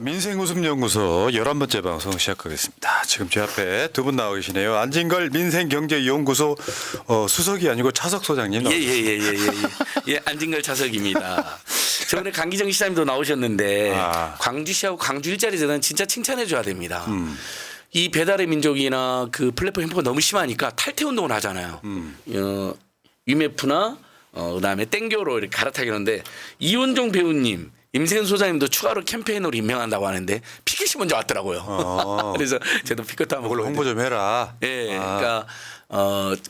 민생웃음연구소 11번째 방송 시작하겠습니다. 지금 제 앞에 두 분 나와 계시네요. 안진걸 민생경제연구소 수석이 아니고 차석 소장님. 예, 안진걸 차석입니다. 저번에 강기정 시장님도 나오셨는데 광주시하고 광주 일자리 재단 진짜 칭찬해 줘야 됩니다. 이 배달의 민족이나 그 플랫폼 횡포가 너무 심하니까 탈퇴 운동을 하잖아요. 위메프나 그다음에 땡겨로 이렇게 갈아타기는데 이원종 배우님, 임세은 소장님도 추가로 캠페인으로 임명한다고 하는데 피켓이 먼저 왔더라고요. 그래서 저도 피켓 한번 그걸로 홍보 좀 해라. 예, 그러니까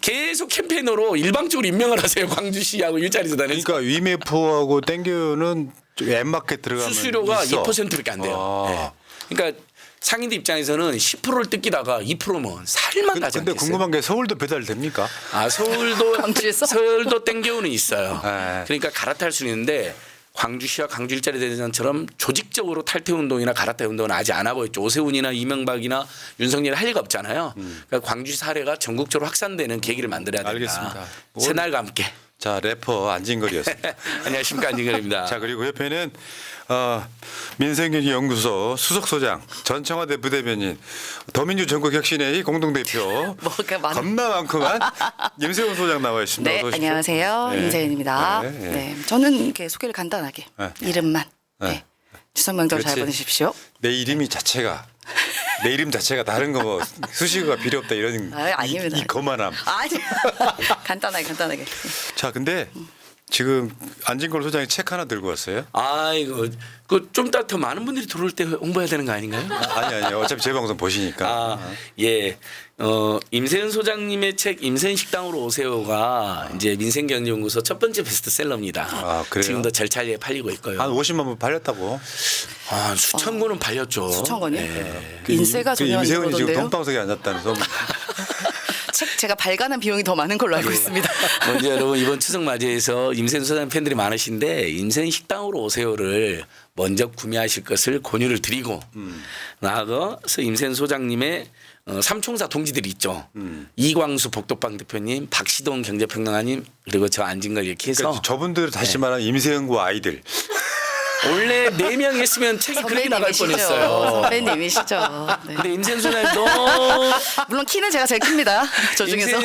계속 캠페인으로 일방적으로 임명을 하세요. 광주시하고 일자리 재단에서. 그러니까 위메프하고 땡큐는 엠마켓 들어가면 수수료가 있어. 2%밖에 안 돼요. 예. 그러니까 상인들 입장에서는 10%를 뜯기다가 2%면 살만 가지 근데 않겠어요? 궁금한 게 서울도 배달됩니까? 서울도 땡겨오는 있어요. 네. 그러니까 갈아탈 수 있는데 광주시와 광주 일자리 대전처럼 조직적으로 탈퇴 운동이나 갈아탈 운동은 아직 안 하고 있죠. 오세훈이나 이명박이나 윤석열이 할 리가 없잖아요. 그러니까 광주 사례가 전국적으로 확산되는 계기를 만들어야 된다. 알겠습니다. 새날과 함께. 자, 래퍼 안진걸이었습니다. 안녕하십니까, 안진걸입니다. 자, 그리고 옆에는 민생경제연구소 수석소장 전청와대 부대변인 더민주 전국혁신회의 공동대표 뭐가 많아. 겁나 많구만 임세훈 소장 나와 있습니다. 네, 어서 오십시오. 안녕하세요. 네. 임세은입니다. 네, 네, 네. 저는 이렇게 소개를 간단하게 이름만. 네. 네. 추석 명절 잘 그렇지. 보내십시오. 내 이름이 자체가 내 이름 자체가 다른 거 뭐 수식어가 필요 없다 이런 아닙니다. 이 거만함. 아니, 간단하게. 자, 근데 지금 안진걸 소장이 책 하나 들고 왔어요. 아이고, 그 좀 이따 더 많은 분들이 들어올 때 홍보해야 되는 거 아닌가요? 아니 어차피 제 방송 보시니까. 예. 임세은 소장님의 책 임세은 식당으로 오세요가 이제 민생경제연구소 첫 번째 베스트셀러입니다. 아, 그래요? 지금도 절찬리에 팔리고 있고요. 한 50만 부 팔렸다고. 수천 권은 팔렸죠. 수천 권이요? 예. 인세가 전혀 아닌 임세훈이 지금 거던데요. 돈방석에 앉았다는 소문. 책 제가 발간한 비용이 더 많은 걸로 알고 있습니다. 먼저 여러분 이번 추석 맞이해서 임세은 소장 팬들이 많으신데 임세은 식당으로 오세요를 먼저 구매하실 것을 권유를 드리고 나아가서 임세은 소장님의 삼총사 동지들이 있죠. 이광수 복덕방 대표님, 박시동 경제평론가님 그리고 저 안진걸 이렇게 해서 그러니까 저분들 다시 말하면 임세훈과 아이들. 원래 4명이 했으면 책이 그렇게 나갈 뻔했어요. 선배님이시죠. 네. 근데 임세은 소장님도 물론 키는 제가 제일 큽니다. 저 중에서.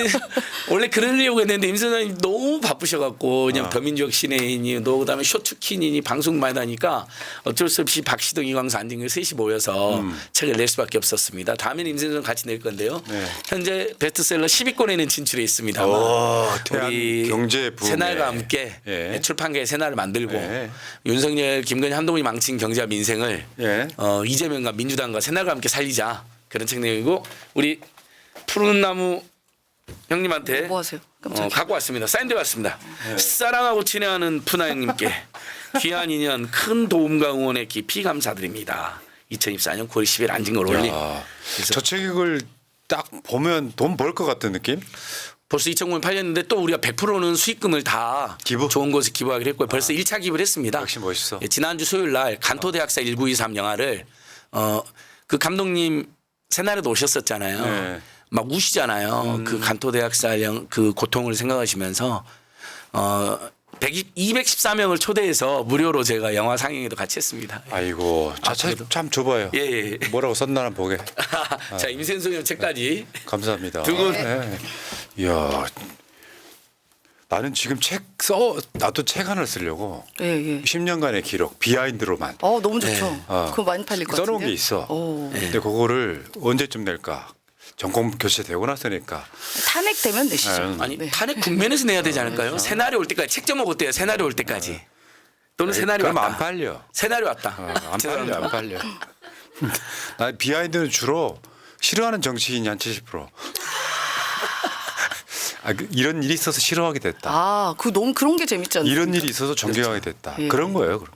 원래 그러려고 했는데 임세은 소장님 너무 바쁘셔갖고 그냥 더민족 신예인이 또 그다음에 쇼츠킨이니 방송 많이 하니까 어쩔 수 없이 박시동 이광수 안진걸 셋이 모여서 책을 낼 수밖에 없었습니다. 다음에는 임세은 소장 같이 낼 건데요. 네. 현재 베스트셀러 10위권에는 진출해 있습니다. 태안 경제 부흥회. 새날과 함께 예. 출판계의 새날을 만들고 예. 윤석열, 김건희, 한동훈이 망친 경제와 민생을 예. 이재명과 민주당과 새날과 함께 살리자 그런 책 내용이고 우리 푸른 나무 형님한테 뭐 하세요? 깜짝이야. 갖고 왔습니다. 사인돼 왔습니다. 사랑하고 친애하는 푸나 형님께 귀한 인연 큰 도움과 응원에 깊이 감사드립니다. 2024년 9월 10일 안진걸 올림. 그래서 저 책을 딱 보면 돈 벌 것 같은 느낌? 벌써 2,000권 팔렸는데 또 우리가 100%는 수익금을 다 기부? 좋은 곳에 기부하기로 했고요. 벌써 1차 기부를 했습니다. 역시 멋있어. 예, 지난주 수요일 날 간토대학사 1923 영화를 그 감독님 새날에도 오셨었잖아요. 네. 막 우시잖아요. 그 간토대학사 그 고통을 생각하시면서 214명을 초대해서 무료로 제가 영화 상영회도 같이 했습니다. 아이고, 참 좁아요. 예. 뭐라고 썼나 한번 보게. 자, 임세은 소장 책까지 감사합니다. 두 분. 이야, 나는 지금 나도 책 하나 쓰려고 예. 10년간의 기록 비하인드로만 너무 좋죠. 그거 많이 팔릴 것 같은데. 써놓은 게 있어. 근데 그거를 언제쯤 낼까? 정권 교체되고 났으니까. 탄핵되면 내시죠. 아니 네. 탄핵 국면에서 내야 되지 않을까요? 새날이 올 때까지 책 제목 어때요? 새날이 올 때까지 또는 새날이 그럼 왔다. 안 팔려. 새날이 왔다. 안 팔려. 나 비하인드는 주로 싫어하는 정치인이 한 70%. 이런 일이 있어서 싫어하게 됐다. 너무 그런 게 재밌지 않나요? 이런 일이 있어서 존경하게 됐다. 예. 그런 거예요. 그럼.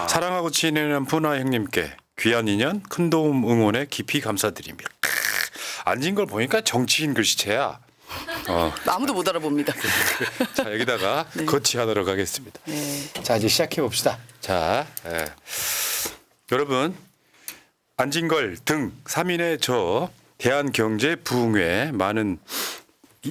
사랑하고 친애하는 푸나 형님께 귀한 인연 큰 도움 응원에 깊이 감사드립니다. 앉은 걸 보니까 정치인 글씨체야. 아무도 못 알아봅니다. 자, 여기다가 거치하도록 하겠습니다. 네. 자, 이제 시작해 봅시다. 자, 여러분 안진걸 등 3인의 저 대한경제 부흥회 많은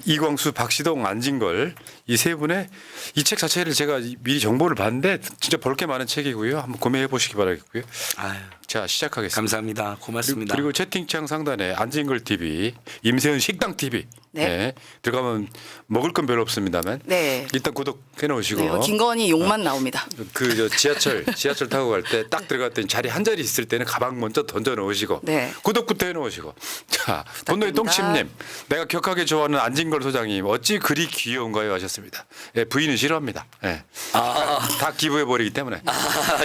이광수, 박시동, 안진걸 이 세 분의 이 책 자체를 제가 미리 정보를 봤는데 진짜 볼 게 많은 책이고요. 한번 구매해 보시기 바라겠고요. 아유, 자, 시작하겠습니다. 감사합니다. 고맙습니다. 그리고 채팅창 상단에 안진걸 TV, 임세은 식당 TV 네. 들어가면 먹을 건 별로 없습니다만 네. 일단 구독해 놓으시고 네, 김건희 욕만 나옵니다. 그 지하철 타고 갈 때 딱 들어갔더니 자리 한 자리 있을 때는 가방 먼저 던져 놓으시고 네. 구독부터 해 놓으시고 자 본노의 부탁드립니다. 똥침님 내가 격하게 좋아하는 안진걸 소장님 어찌 그리 귀여운가요 하셨습니다. 예, 부인은 싫어합니다. 예. 다 기부해 버리기 때문에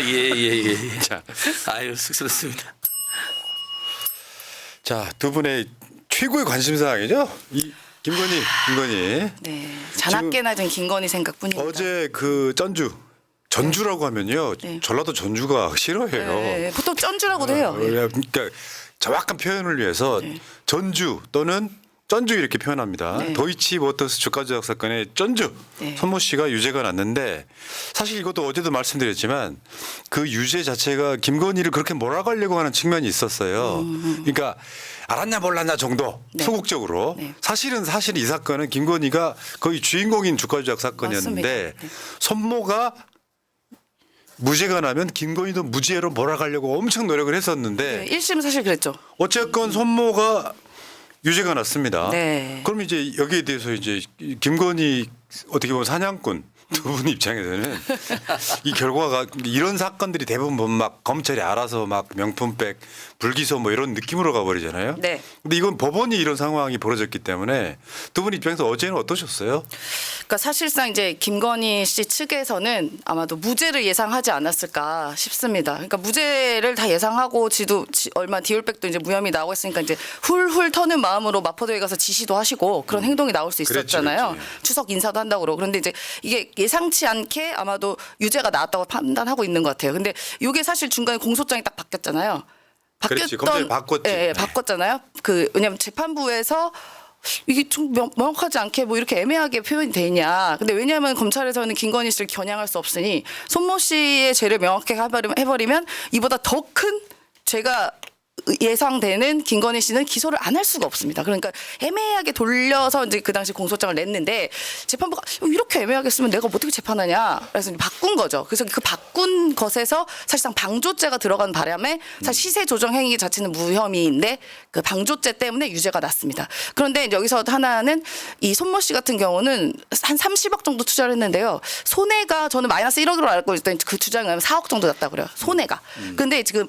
예. 자, 아유, 쑥스럽습니다. 자, 두 분의 최고의 관심 사항이죠. 이 김건희 네. 자나깨나 든 김건희 생각뿐입니다. 어제 그 전주라고 하면요 네. 전라도 전주가 싫어해요. 네, 보통 쩐주라고도 해요. 네. 그러니까 정확한 표현을 위해서 전주 또는 쩐주 이렇게 표현합니다. 네. 도이치모터스 주가 조작 사건의 쩐주 네. 손모 씨가 유죄가 났는데 사실 이것도 어제도 말씀드렸지만 그 유죄 자체가 김건희를 그렇게 몰아가려고 하는 측면이 있었어요. 그러니까 알았냐 몰랐냐 정도 네. 소극적으로 네. 사실은 이 사건은 김건희가 거의 주인공인 주가 조작 사건이었는데 맞습니다. 네. 손모가 무죄가 나면 김건희도 무죄로 몰아가려고 엄청 노력을 했었는데 네, 1심 사실 그랬죠. 어쨌건 손모가 유죄가 났습니다. 네. 그럼 이제 여기에 대해서 이제 김건희 어떻게 보면 사냥꾼 두 분 입장에서는 이 결과가 이런 사건들이 대부분 막 검찰이 알아서 막 명품백 불기소 뭐 이런 느낌으로 가버리잖아요. 네. 근데 이건 법원이 이런 상황이 벌어졌기 때문에 두 분 입장에서 어제는 어떠셨어요? 그러니까 사실상 이제 김건희 씨 측에서는 아마도 무죄를 예상하지 않았을까 싶습니다. 그러니까 무죄를 다 예상하고 얼마 디올백도 이제 무혐의 나오고 있으니까 이제 훌훌 터는 마음으로 마포도에 가서 지시도 하시고 그런 행동이 나올 수 있었잖아요. 그렇지. 추석 인사도 한다고 그러고. 그런데 이제 이게 예상치 않게 아마도 유죄가 나왔다고 판단하고 있는 것 같아요. 근데 이게 사실 중간에 공소장이 딱 바뀌었잖아요. 그렇지. 검찰이 바꿨지. 예, 바꿨잖아요. 왜냐면 재판부에서 이게 좀 명확하지 않게 뭐 이렇게 애매하게 표현이 되냐. 근데 왜냐하면 검찰에서는 김건희 씨를 겨냥할 수 없으니 손모 씨의 죄를 명확하게 해버리면 이보다 더 큰 죄가 예상되는 김건희 씨는 기소를 안 할 수가 없습니다. 그러니까 애매하게 돌려서 이제 그 당시 공소장을 냈는데 재판부가 이렇게 애매하게 쓰면 내가 어떻게 재판하냐. 그래서 이제 바꾼 거죠. 그래서 그 바꾼 것에서 사실상 방조죄가 들어간 바람에 사실 시세 조정 행위 자체는 무혐의인데 그 방조죄 때문에 유죄가 났습니다. 그런데 여기서 하나는 이 손모 씨 같은 경우는 한 30억 정도 투자를 했는데요. 손해가 저는 마이너스 1억으로 알고 있더니 그 주장에 4억 정도 났다고 그래요. 손해가. 근데 지금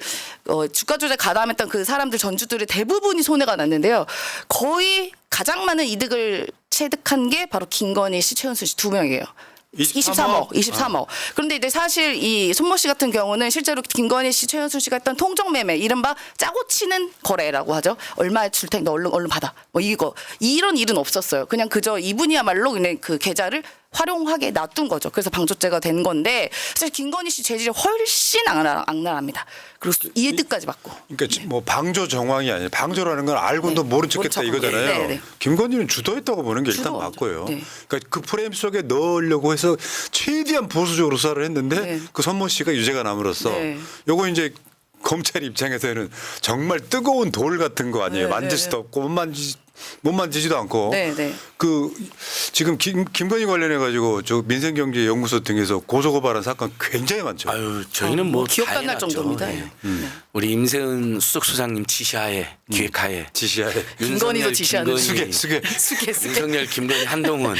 주가 조작 가담했던 그 사람들 전주들의 대부분이 손해가 났는데요. 거의 가장 많은 이득을 체득한 게 바로 김건희 씨, 최은순 씨 두 명이에요. 23억. 그런데 이제 사실 이 손모 씨 같은 경우는 실제로 김건희 씨, 최은순 씨가 했던 통정 매매, 이른바 짜고 치는 거래라고 하죠. 얼마 줄 테니까 얼른 받아. 뭐 이런 일은 없었어요. 그냥 그저 이분이야말로 그냥 그 계좌를 활용하게 놔둔 거죠. 그래서 방조죄가 된 건데 사실 김건희 씨 죄질이 훨씬 악랄합니다. 그리고 이득까지 받고. 그러니까 뭐 방조 정황이 아니라 방조라는 건 알고도 모른 척했다 이거잖아요. 네. 김건희는 주도했다고 보는 게 일단 주도. 맞고요. 네. 그러니까 그 프레임 속에 넣으려고 해서 최대한 보수적으로 수사를 했는데 네. 그 손모 씨가 유죄가 남으로써 네. 요거 이제 검찰 입장에서는 정말 뜨거운 돌 같은 거 아니에요. 네, 만질 네, 수도 없고 못 만지지도 않고. 네, 네. 그 지금 김건희 관련해 가지고 저 민생경제연구소 등에서 고소고발한 사건 굉장히 많죠. 아유, 저희는 뭐 기억 안 날 다행이죠. 정도입니다. 예. 우리 임세은 수석소장님 지시하에 기획하에 지시하에 김건희도 지시하는 수계. 수계. 윤석열, 김건희, 한동훈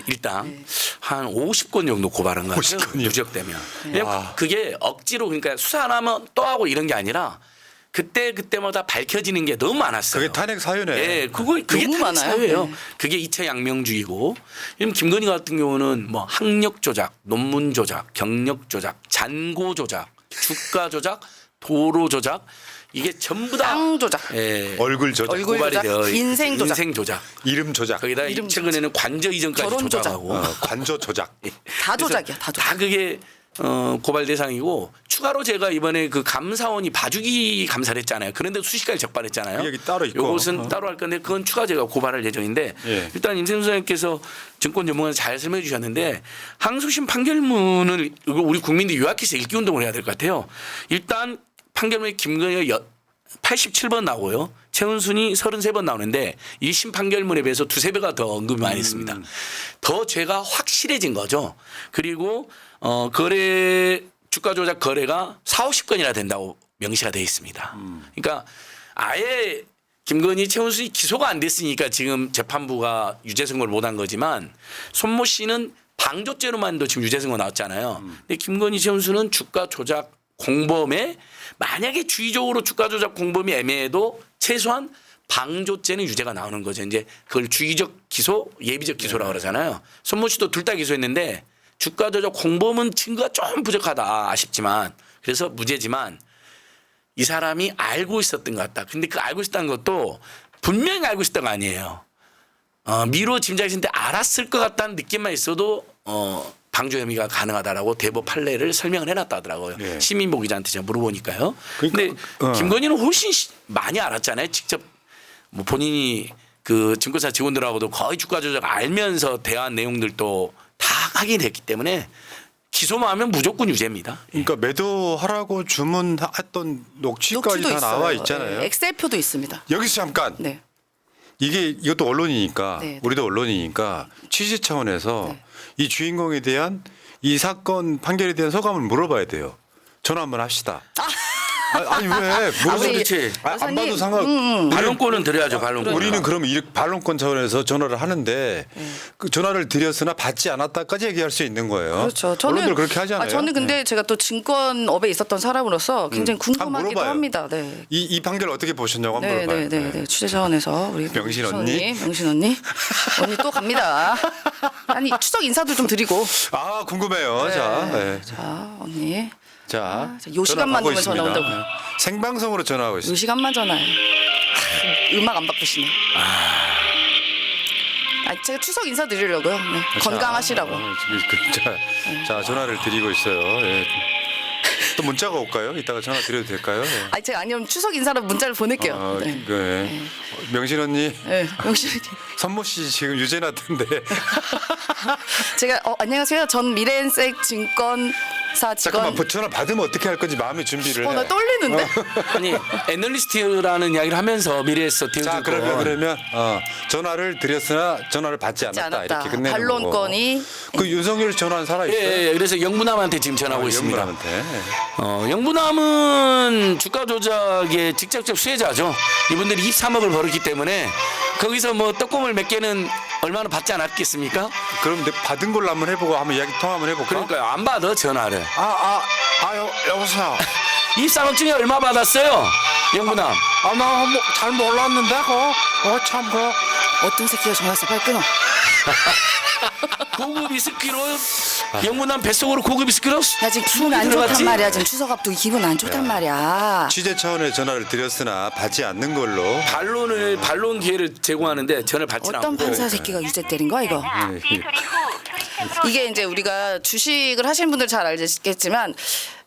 일당 한 50건 정도 고발한 거 같아요. 50건이요? 누적되면. 네. 그냥 그게 억지로 그러니까 수사 안 하면 또 하고 이런 게 아니라 그때마다 밝혀지는 게 너무 많았어요. 그게 탄핵 사유네. 예, 그게 너무 탄핵 많아요. 사유예요. 네. 그게 이차 양명주의고, 지금 김건희 같은 경우는 뭐 학력 조작, 논문 조작, 경력 조작, 잔고 조작, 주가 조작, 도로 조작, 이게 전부 다 땅 조작. 예, 얼굴 조작, 얼굴 고발이 조작, 되어 인생 조작. 인생 조작. 이름 조작, 거기다 이름 최근에는 관저 이전까지 결혼 조작. 조작하고 관저 조작. 다 그래서 조작이야. 다 조작. 다 그게 고발 대상이고 추가로 제가 이번에 그 감사원이 봐주기 감사를 했잖아요. 그런데 수십 가지 적발했잖아요. 그 얘기 따로 있고. 이것은 따로 할 건데 그건 추가 제가 고발할 예정인데 예. 일단 임세훈 소장님께서 증권 전문가 잘 설명해 주셨는데 항소심 판결문을 우리 국민들이 요약해서 읽기 운동을 해야 될 것 같아요. 일단 판결문에 김건희가 87번 나오고요. 최은순이 33번 나오는데 1심 판결문에 비해서 두세 배가 더 언급이 많이 있습니다. 더 죄가 확실해진 거죠. 그리고 거래 주가 조작 거래가 40~50건이나 된다고 명시가 되어 있습니다. 그러니까 아예 김건희, 최은순이 기소가 안 됐으니까 지금 재판부가 유죄 선고를 못한 거지만 손모 씨는 방조죄로만도 지금 유죄 선고 나왔잖아요. 근데 김건희, 최은순은 주가 조작 공범에 만약에 주의적으로 주가 조작 공범이 애매해도 최소한 방조죄는 유죄가 나오는 거죠. 이제 그걸 주의적 기소, 예비적 기소라고 그러잖아요. 손모 씨도 둘 다 기소했는데 주가 조작 공범은 증거가 좀 부족하다 아쉽지만 그래서 무죄지만 이 사람이 알고 있었던 것 같다. 근데 그 알고 있었다는 것도 분명히 알고 있었던 거 아니에요. 미로 짐작했을 때 알았을 것 같다는 느낌만 있어도 방조 혐의가 가능하다라고 대법 판례를 설명을 해놨다 하더라고요. 예. 시민보 기자한테 제가 물어보니까요. 그러니까, 근데 김건희는 훨씬 많이 알았잖아요. 직접 뭐 본인이 그 증권사 직원들하고도 거의 주가 조작 알면서 대화한 내용들도 다 확인했기 때문에 기소만 하면 무조건 유죄입니다. 그러니까 매도하라고 주문했던 녹취까지 다 나와 있잖아요. 네, 엑셀표도 있습니다. 여기서 잠깐 네. 이것도 언론이니까 네. 우리도 언론이니까 취재 차원에서 네. 이 주인공에 대한 이 사건 판결에 대한 소감을 물어봐야 돼요. 전화 한번 합시다. 아니 왜? 우리 그렇지. 안 봐도 상관. 반론권은 드려야죠. 반론권. 우리는 그러면 이렇게 반론권 차원에서 전화를 하는데 그 전화를 드렸으나 받지 않았다까지 얘기할 수 있는 거예요. 그렇죠. 언론들 그렇게 하잖아요. 저는 근데 네. 제가 또 증권업에 있었던 사람으로서 굉장히 궁금하기도 물어봐요. 합니다. 네. 이 판결 어떻게 보셨냐고 한번 물어봐요. 네. 취재 차원에서 우리 명신 언니? 명신 언니 또 갑니다. 아니 추석 인사도 좀 드리고. 아 궁금해요. 자, 네. 자 언니. 자, 요 시간만 전화 되면 전화 받고 있습니다. 온다고요. 생방송으로 전화하고 요 있습니다. 시간만 전화해. 음악 안 바꾸시네. 제가 추석 인사 드리려고요. 네. 건강하시라고. 자, 전화를 드리고 있어요. 예. 또 문자가 올까요? 이따가 전화 드려도 될까요? 예. 제가 아니면 추석 인사로 문자를 보낼게요. 네. 네. 명신 언니, 네. 명신 언니. 선모 씨 지금 유죄 났던데. 제가 안녕하세요. 전 미래엔색 증권사 직원. 잠깐만, 전화 받으면 어떻게 할 건지 마음의 준비를 해. 나 떨리는데. 아니 애널리스트라는 이야기를 하면서 미래에서 자, 그러면 전화를 드렸으나 전화를 받지 않았다. 이렇게 끝내는 반론권이. 거고. 그 윤석열 전화는 살아 있어요. 예, 그래서 영부남한테 지금 전하고 있습니다. 영부남한테. 영부남은 주가 조작의 직접적 수혜자죠. 이분들이 23억을 벌었기 때문에 거기서 뭐 떡고물 몇 개는 얼마나 받지 않았겠습니까? 그럼 내 받은 걸로 한번 해보고 한번 이야기 통화 한번 해볼까? 그러니까요. 안 받아 전화를. 여보세요. 23억 중에 얼마 받았어요? 영부남. 나 잘 몰랐는데 참 어떤 새끼가 전화했어. 빨리 끊어. 고급 위스키로 영문남 뱃속으로 고급 위스키로 나 지금 기분 안 좋단 들어갔지? 말이야. 지금 추석 앞두고 기분 안 좋단 말이야. 취재 차원의 전화를 드렸으나 받지 않는 걸로. 반론 기회를 제공하는데 전화를 받지 않고. 어떤 판사 새끼가 유죄 때린 거야 이거? 이게 이제 우리가 주식을 하시는 분들 잘 알겠지만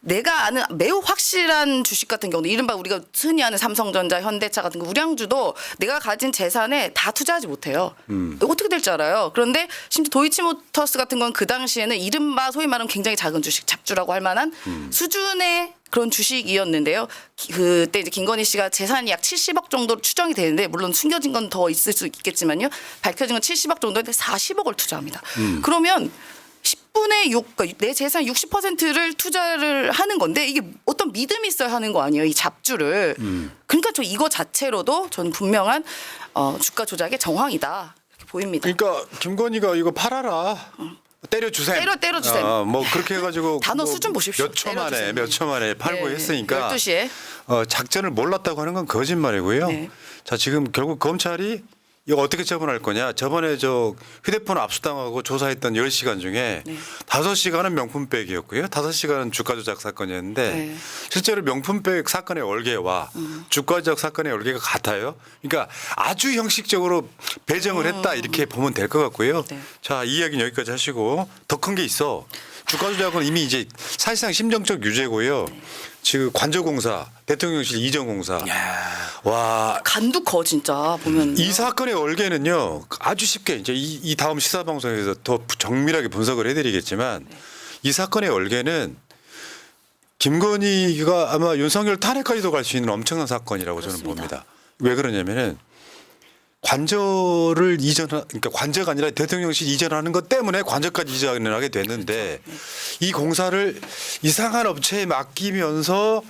내가 아는 매우 확실한 주식 같은 경우는 이른바 우리가 흔히 아는 삼성전자, 현대차 같은 거 우량주도 내가 가진 재산에 다 투자하지 못해요. 어떻게 될 줄 알아요. 그런데 심지어 도이치모터스 같은 건 그 당시에는 이른바 소위 말하면 굉장히 작은 주식, 잡주라고 할 만한 수준의 그런 주식이었는데요. 그때 이제 김건희 씨가 재산이 약 70억 정도로 추정이 되는데 물론 숨겨진 건 더 있을 수 있겠지만요. 밝혀진 건 70억 정도인데 40억을 투자합니다. 그러면 10분의 6, 그러니까 내 재산 60%를 투자를 하는 건데 이게 어떤 믿음이 있어야 하는 거 아니에요, 이 잡주를. 그러니까 저 이거 자체로도 저는 분명한 주가 조작의 정황이다 이렇게 보입니다. 그러니까 김건희가 이거 팔아라. 때려주세요. 때려주세요. 뭐 그렇게 해가지고 단어 수준 보십시오. 몇 초 만에 때려주세요. 몇 초 만에 팔고 네, 했으니까 12시에. 작전을 몰랐다고 하는 건 거짓말이고요. 네. 자, 지금 결국 검찰이 이거 어떻게 처분할 거냐. 저번에 휴대폰 압수당하고 조사했던 10시간 중에 5시간은 명품백이었고요. 5시간은 주가조작 사건이었는데 네. 실제로 명품백 사건의 얼개와 주가조작 사건의 얼개가 같아요. 그러니까 아주 형식적으로 배정을 했다 이렇게 보면 될 것 같고요. 네. 자, 이 이야기는 여기까지 하시고 더 큰 게 있어. 주가조작은 이미 이제 사실상 심정적 유죄고요. 지금 관저공사, 대통령실 이전공사. 와. 간도 커 진짜 보면. 이 사건의 얼개는요 아주 쉽게 이제 이 다음 시사 방송에서 더 정밀하게 분석을 해드리겠지만 이 사건의 얼개는 김건희가 아마 윤석열 탄핵까지도 갈 수 있는 엄청난 사건이라고 저는 봅니다. 왜 그러냐면은 관저를 그러니까 관저가 아니라 대통령실 이전하는 것 때문에 관저까지 이전을 하게 됐는데 이 공사를 이상한 업체에 맡기면서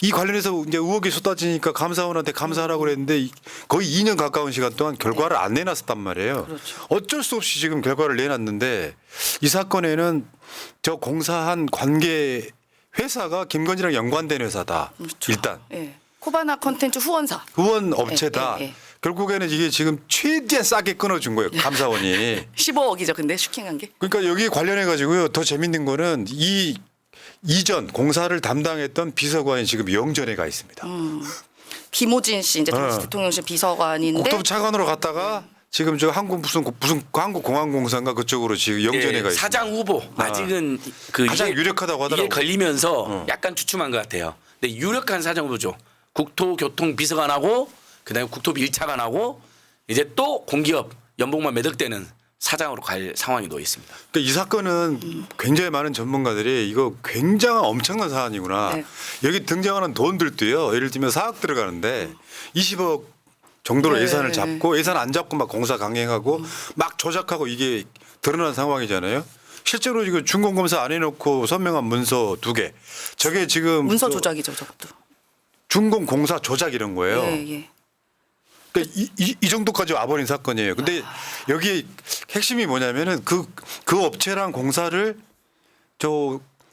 이 관련해서 이제 의혹이 쏟아지니까 감사원한테 감사하라고 그랬는데 거의 2년 가까운 시간 동안 결과를 안 내놨었단 말이에요. 그렇죠. 어쩔 수 없이 지금 결과를 내놨는데 이 사건에는 저 공사한 관계 회사가 김건희랑 연관된 회사다. 그렇죠. 일단 예. 코바나 컨텐츠 후원사. 후원 업체다. 예. 결국에는 이게 지금 최대한 싸게 끊어준 거예요. 감사원이. 15억이죠. 근데 슈킹한 게. 그러니까 여기 관련해 가지고요. 더 재밌는 거는 이 이전 공사를 담당했던 비서관이 지금 영전에 가 있습니다. 김호진 씨 이제 당시 어. 대통령실 비서관인데 국토부 차관으로 갔다가 지금 저 무슨 한국공항공사인가 그쪽으로 지금 영전에 가 있습니다. 사장 후보 아직은 그 가장 이게- 유력하다고 하더라고요. 이게 걸리면서 약간 주춤한 것 같아요. 근데 유력한 사장 후보죠. 국토교통비서관하고 그다음에 국토부 1차관하고 이제 또 공기업 연봉만 매덕되는 사장으로 갈 상황이 놓여 있습니다. 그러니까 이 사건은 굉장히 많은 전문가들이 이거 굉장한 엄청난 사안이구나. 네. 여기 등장하는 돈들도요. 예를 들면 4억 들어가는데 20억 정도로 네. 예산을 잡고 예산 안 잡고 막 공사 강행하고 막 조작하고 이게 드러난 상황이잖아요. 실제로 이거 준공검사 안 해놓고 선명한 문서 2개. 저게 지금 문서 조작이죠, 저것도. 준공공사 조작 이런 거예요. 예, 예. 그러니까 이 정도까지 와버린 사건이에요. 근데 여기 핵심이 뭐냐면은 그 업체랑 공사를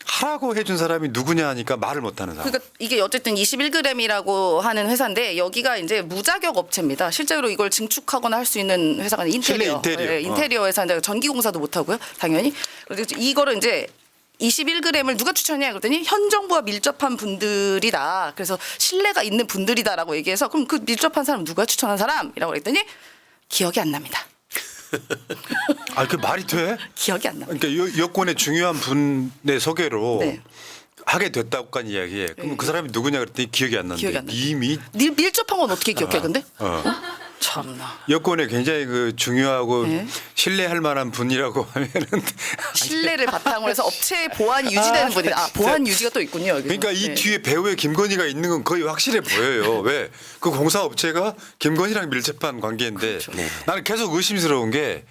하라고 해준 사람이 누구냐 하니까 말을 못하는 사람. 그러니까 이게 어쨌든 21g이라고 하는 회사인데 여기가 이제 무자격 업체입니다. 실제로 이걸 증축하거나 할 수 있는 회사가 인테리어. 실내 인테리어. 예, 인테리어 회사인데 전기공사도 못 하고요. 당연히. 그래서 이거를 이제 21g을 누가 추천이냐 그랬더니 현 정부와 밀접한 분들이다. 그래서 신뢰가 있는 분들이다라고 얘기해서 그럼 그 밀접한 사람 누가 추천한 사람이라고 그랬더니 기억이 안 납니다. 아, 그 말이 돼? 기억이 안 납니다. 그러니까 여권의 중요한 분의 소개로 네. 하게 됐다고까지 이야기해. 그럼 네. 그 사람이 누구냐 그랬더니 기억이 안 기억이 나는데 안 나. 이미 밀접한 건 어떻게 기억해 근데? 어. 참나. 여권에 굉장히 그 중요하고 네. 신뢰할 만한 분이라고 하면은 신뢰를 바탕으로 해서 업체의 보안이 유지되는 분이다. 아, 보안 유지가 또 있군요. 여기서. 그러니까 이 네. 뒤에 배우에 김건희가 있는 건 거의 확실해 보여요. 왜? 그 공사 업체가 김건희랑 밀접한 관계인데 그렇죠. 네. 나는 계속 의심스러운 게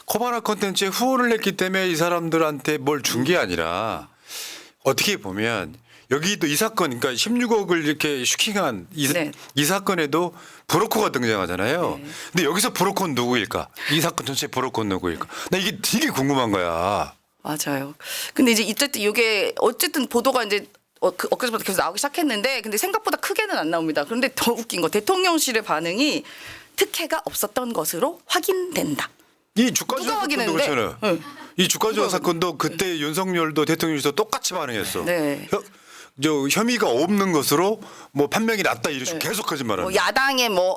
코바나 컨텐츠에 후원을 했기 때문에 이 사람들한테 뭘 준 게 아니라 어떻게 보면 여기도 이 사건 그러니까 16억을 이렇게 슈킹한 네. 이 사건에도 브로커가 등장하잖아요. 네. 근데 여기서 브로커는 누구일까? 이 사건 전체 브로커는 누구일까? 나 이게 되게 궁금한 거야. 맞아요. 근데 이제 어쨌든 이게 어쨌든 보도가 이제 엊그제부터 계속 나오기 시작했는데 근데 생각보다 크게는 안 나옵니다. 그런데 더 웃긴 거 대통령실의 반응이 특혜가 없었던 것으로 확인된다. 이 주가 누가 조작 사건도 확인했는데? 그렇잖아요. 응. 이 주가 조작 사건도 그때 윤석열도 대통령실도 똑같이 반응했어. 네. 혐의가 없는 것으로 뭐 판명이 났다 이렇게 네. 계속 거짓말하는. 뭐 야당의 뭐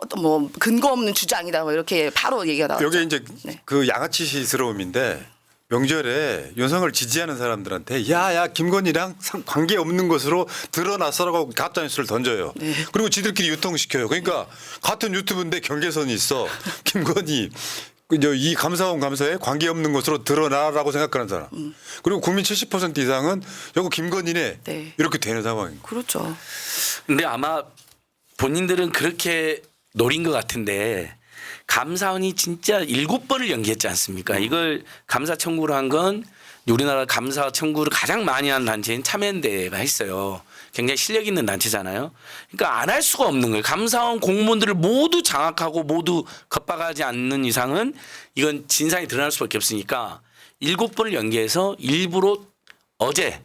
근거 없는 주장이다 뭐 이렇게 바로 얘기가 나왔죠. 여기 이제 네. 그 양아치스러움인데 명절에 윤석을 지지하는 사람들한테 야야 김건희랑 관계 없는 것으로 드러났어라고 가짜 뉴스를 던져요. 네. 그리고 지들끼리 유통시켜요. 그러니까 같은 유튜브인데 경계선이 있어. 김건희 이 감사원 감사에 관계 없는 것으로 드러나라고 생각하는 사람. 그리고 국민 70% 이상은 여거 김건희네 네. 이렇게 되는 상황인 거예요. 그렇죠. 근데 아마 본인들은 그렇게 노린 것 같은데 감사원이 진짜 7번을 연기했지 않습니까? 이걸 감사 청구를 한 건 우리나라 감사 청구를 가장 많이 한 단체인 참여연대가 했어요. 굉장히 실력 있는 단체잖아요. 그러니까 안 할 수가 없는 거예요. 감사원 공무원들을 모두 장악하고 모두 겁박하지 않는 이상은 이건 진상이 드러날 수밖에 없으니까 7번을 연기해서 일부러 어제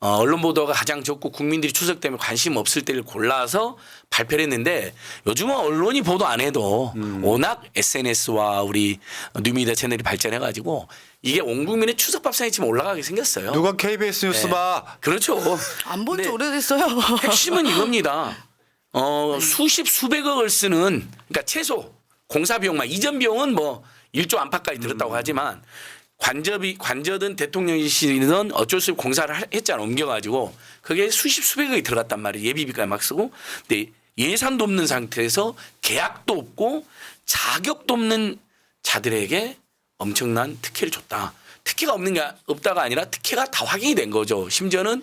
언론 보도가 가장 적고 국민들이 추석 때문에 관심 없을 때를 골라서 발표를 했는데 요즘은 언론이 보도 안 해도 워낙 SNS와 우리 뉴미디어 채널이 발전해가지고 이게 온 국민의 추석 밥상에 지금 올라가게 생겼어요. 누가 KBS 뉴스 봐. 그렇죠. 안 본 지 근데 오래됐어요. 핵심은 이겁니다. 수십 수백억을 쓰는 그러니까 최소 공사 비용만 이전 비용은 뭐 1조 안팎까지 들었다고 하지만 관저든 대통령실이든 어쩔 수 없이 공사를 했잖아 옮겨가지고 그게 수십 수백억이 들어갔단 말이에요. 예비비까지 막 쓰고 근데 예산도 없는 상태에서 계약도 없고 자격도 없는 자들에게 엄청난 특혜를 줬다. 특혜가 없다가 아니라 특혜가 다 확인이 된 거죠. 심지어는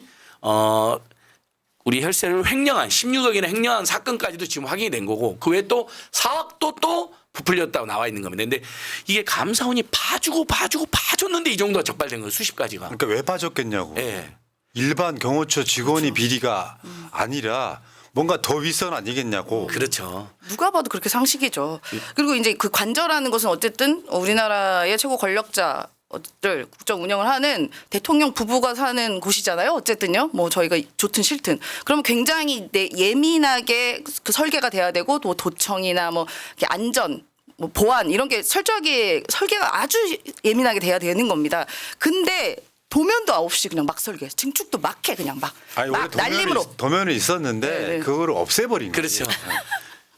우리 혈세를 횡령한 16억이나 횡령한 사건까지도 지금 확인이 된 거고 그 외에 또 4억도 또 부풀렸다고 나와 있는 겁니다. 근데 이게 감사원이 봐줬는데 이 정도가 적발된 거예요. 수십 가지가. 그러니까 왜 빠졌겠냐고. 예. 일반 경호처 직원이 비리가 아니라 뭔가 더 윗선 아니겠냐고. 그렇죠. 누가 봐도 그렇게 상식이죠. 그리고 이제 그 관저라는 것은 어쨌든 우리나라의 최고 권력자들 국정 운영을 하는 대통령 부부가 사는 곳이잖아요. 어쨌든요. 뭐 저희가 좋든 싫든. 그러면 굉장히 예민하게 그 설계가 돼야 되고 또 도청이나 뭐 이렇게 안전 뭐 보안 이런 게 철저하게 설계가 아주 예민하게 돼야 되는 겁니다. 근데 도면도 없이 그냥 막 설계, 증축도 막 해 그냥 막 원래 날림으로. 도면이 있었는데 네. 그거를 없애버린 그렇죠. 거지.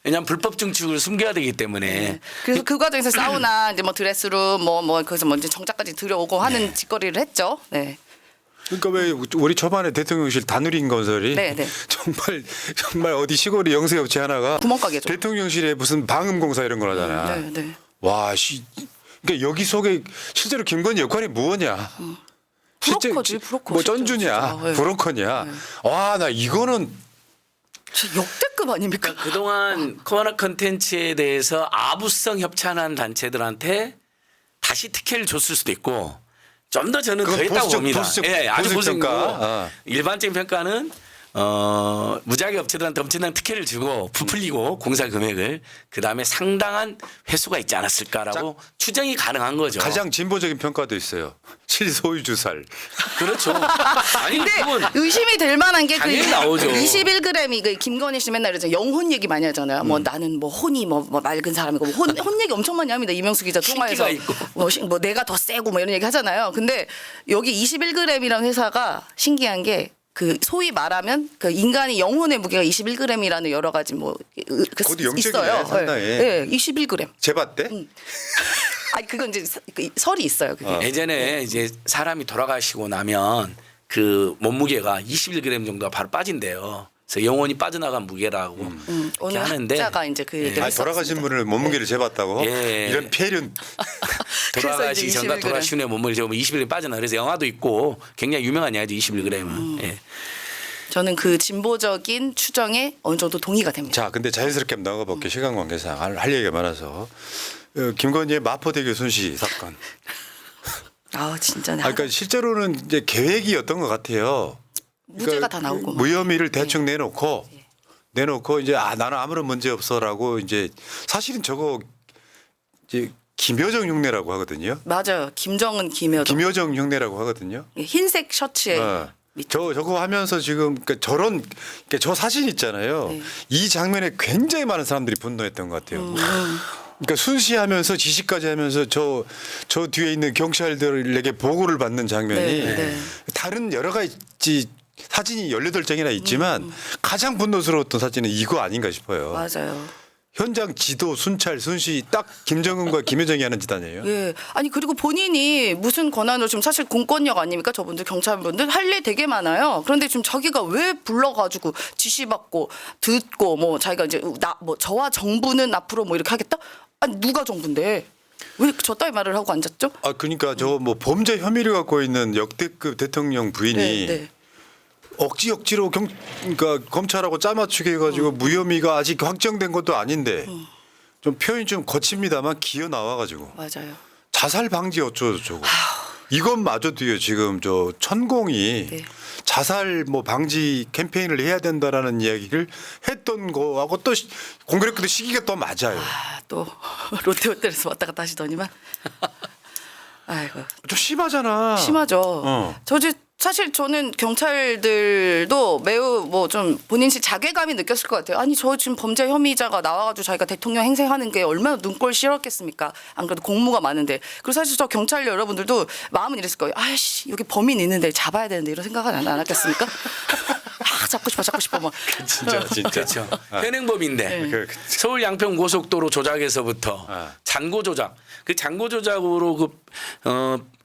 왜냐하면 불법 증축을 숨겨야 되기 때문에 그래서 그 과정에서 사우나 이제 뭐 드레스룸 뭐 거기서 뭐 이제 정자까지 들여오고 하는 짓거리를 했죠. 네. 그러니까 왜 우리 초반에 대통령실 다누린 건설이 네, 네. 정말 어디 시골의 영세업체 하나가 구멍가게죠. 대통령실에 무슨 방음공사 이런 걸 하잖아. 네, 네. 와, 그러니까 여기 속에 실제로 김건희 역할이 뭐냐? 브로커지, 브로커. 뭐 진짜, 쩐주냐, 진짜. 네. 브로커냐? 와, 나 이거는 진짜 역대급 아닙니까? 그동안 코바나 컨텐츠에 대해서 아부성 협찬한 단체들한테 다시 특혜를 줬을 수도 있고 좀 더 저는 더 그건 했다고 보수적, 봅니다. 보수적, 예, 아주 보수적 보수적이고 평가. 일반적인 평가는 무작위 업체들한테 엄청난 특혜를 주고 부풀리고 공사 금액을 그다음에 상당한 회수가 있지 않았을까라고 추정이 가능한 거죠. 가장 진보적인 평가도 있어요. 실소유주살. 그렇죠. 아니 근데 그건 의심이 될 만한 게 그 당연히 나오죠. 21g이 그 김건희 씨 맨날 이러잖아요. 영혼 얘기 많이 하잖아요. 뭐 나는 뭐 혼이 뭐 맑은 사람이고 뭐 혼 얘기 엄청 많이 합니다. 이명수 기자 통화에서 있고. 뭐 내가 더 세고 뭐 이런 얘기 하잖아요. 근데 여기 21g이라는 회사가 신기한 게 그 소위 말하면 그 인간의 영혼의 무게가 21g이라는 여러 가지 뭐 그것도 영적이네, 있어요. 상당히. 네, 21g. 재봤대? 아니 그건 이제 설이 있어요. 그게. 예전에 이제 사람이 돌아가시고 나면 그 몸무게가 21g 정도가 바로 빠진대요. 그래서 영혼이 빠져나간 무게라고 이렇게 오늘 하는데 학자가 이제 그 얘기를 아니, 돌아가신 분을 몸무게를 재봤다고? 예. 이런 폐륜. 돌아가시기 그래서 이제 전과 21g. 돌아가신 후에 몸무게 재보면 21g 빠져나. 그래서 영화도 있고 굉장히 유명한 이야기죠. 21g은. 예. 저는 그 진보적인 추정에 어느 정도 동의가 됩니다. 자, 근데 자연스럽게 한번 나가 볼게요. 시간 관계상 할 얘기가 많아서. 김건희의 마포대교 순시 사건. 아 진짜 그러니까 실제로는 이제 계획이었던 것 같아요. 무죄가 다 나오고 막. 무혐의를 대충 내놓고 이제 나는 아무런 문제 없어라고 이제 사실은 저거 이제 김여정 흉내라고 하거든요. 맞아요. 김정은 김여정 김여정 흉내라고 하거든요. 흰색 셔츠에 저거 하면서 지금 그러니까 저 사진 있잖아요. 네. 이 장면에 굉장히 많은 사람들이 분노했던 것 같아요. 그러니까 순시하면서 지시까지 하면서 저 뒤에 있는 경찰들에게 보고를 받는 장면이 네, 네. 다른 여러 가지 사진이 18장이나 있지만 가장 분노스러웠던 사진은 이거 아닌가 싶어요. 맞아요. 현장 지도, 순찰, 순시 딱 김정은과 김여정이 하는 짓 아니에요? 예. 아니 그리고 본인이 무슨 권한으로 지금 사실 공권력 아닙니까? 저분들 경찰분들 할 일 되게 많아요. 그런데 지금 자기가 왜 불러가지고 지시받고 듣고 뭐 자기가 이제 뭐 저와 정부는 앞으로 뭐 이렇게 하겠다? 아니 누가 정부인데 왜 저 따위 말을 하고 앉았죠? 그러니까 저 뭐 범죄 혐의를 갖고 있는 역대급 대통령 부인이 네. 억지로 그러니까 검찰하고 짜맞추게 해가지고 무혐의가 아직 확정된 것도 아닌데 좀 표현이 좀 거칩니다만 기어 나와가지고 맞아요. 자살 방지 어쩌고저쩌고 이것마저도요 지금 저 천공이 네. 자살 뭐 방지 캠페인을 해야 된다라는 이야기를 했던 거하고 또 공교롭게도 시기가 또 맞아요. 또 롯데호텔에서 왔다 갔다 하시더니만 아이고 좀 심하잖아. 심하죠. 사실 저는 경찰들도 매우 뭐 좀 본인식 자괴감이 느꼈을 것 같아요. 아니 저 지금 범죄 혐의자가 나와가지고 자기가 대통령 행세하는 게 얼마나 눈꼴 싫었겠습니까? 안 그래도 공무가 많은데. 그리고 사실 저 경찰 여러분들도 마음은 이랬을 거예요. 아이씨 여기 범인 있는데 잡아야 되는데 이런 생각은 안 하겠습니까? 잡고 싶어 막. 진짜. 그렇죠. 현행범인데 그- 서울 양평 고속도로 조작에서부터 잔고 조작. 그 잔고 조작으로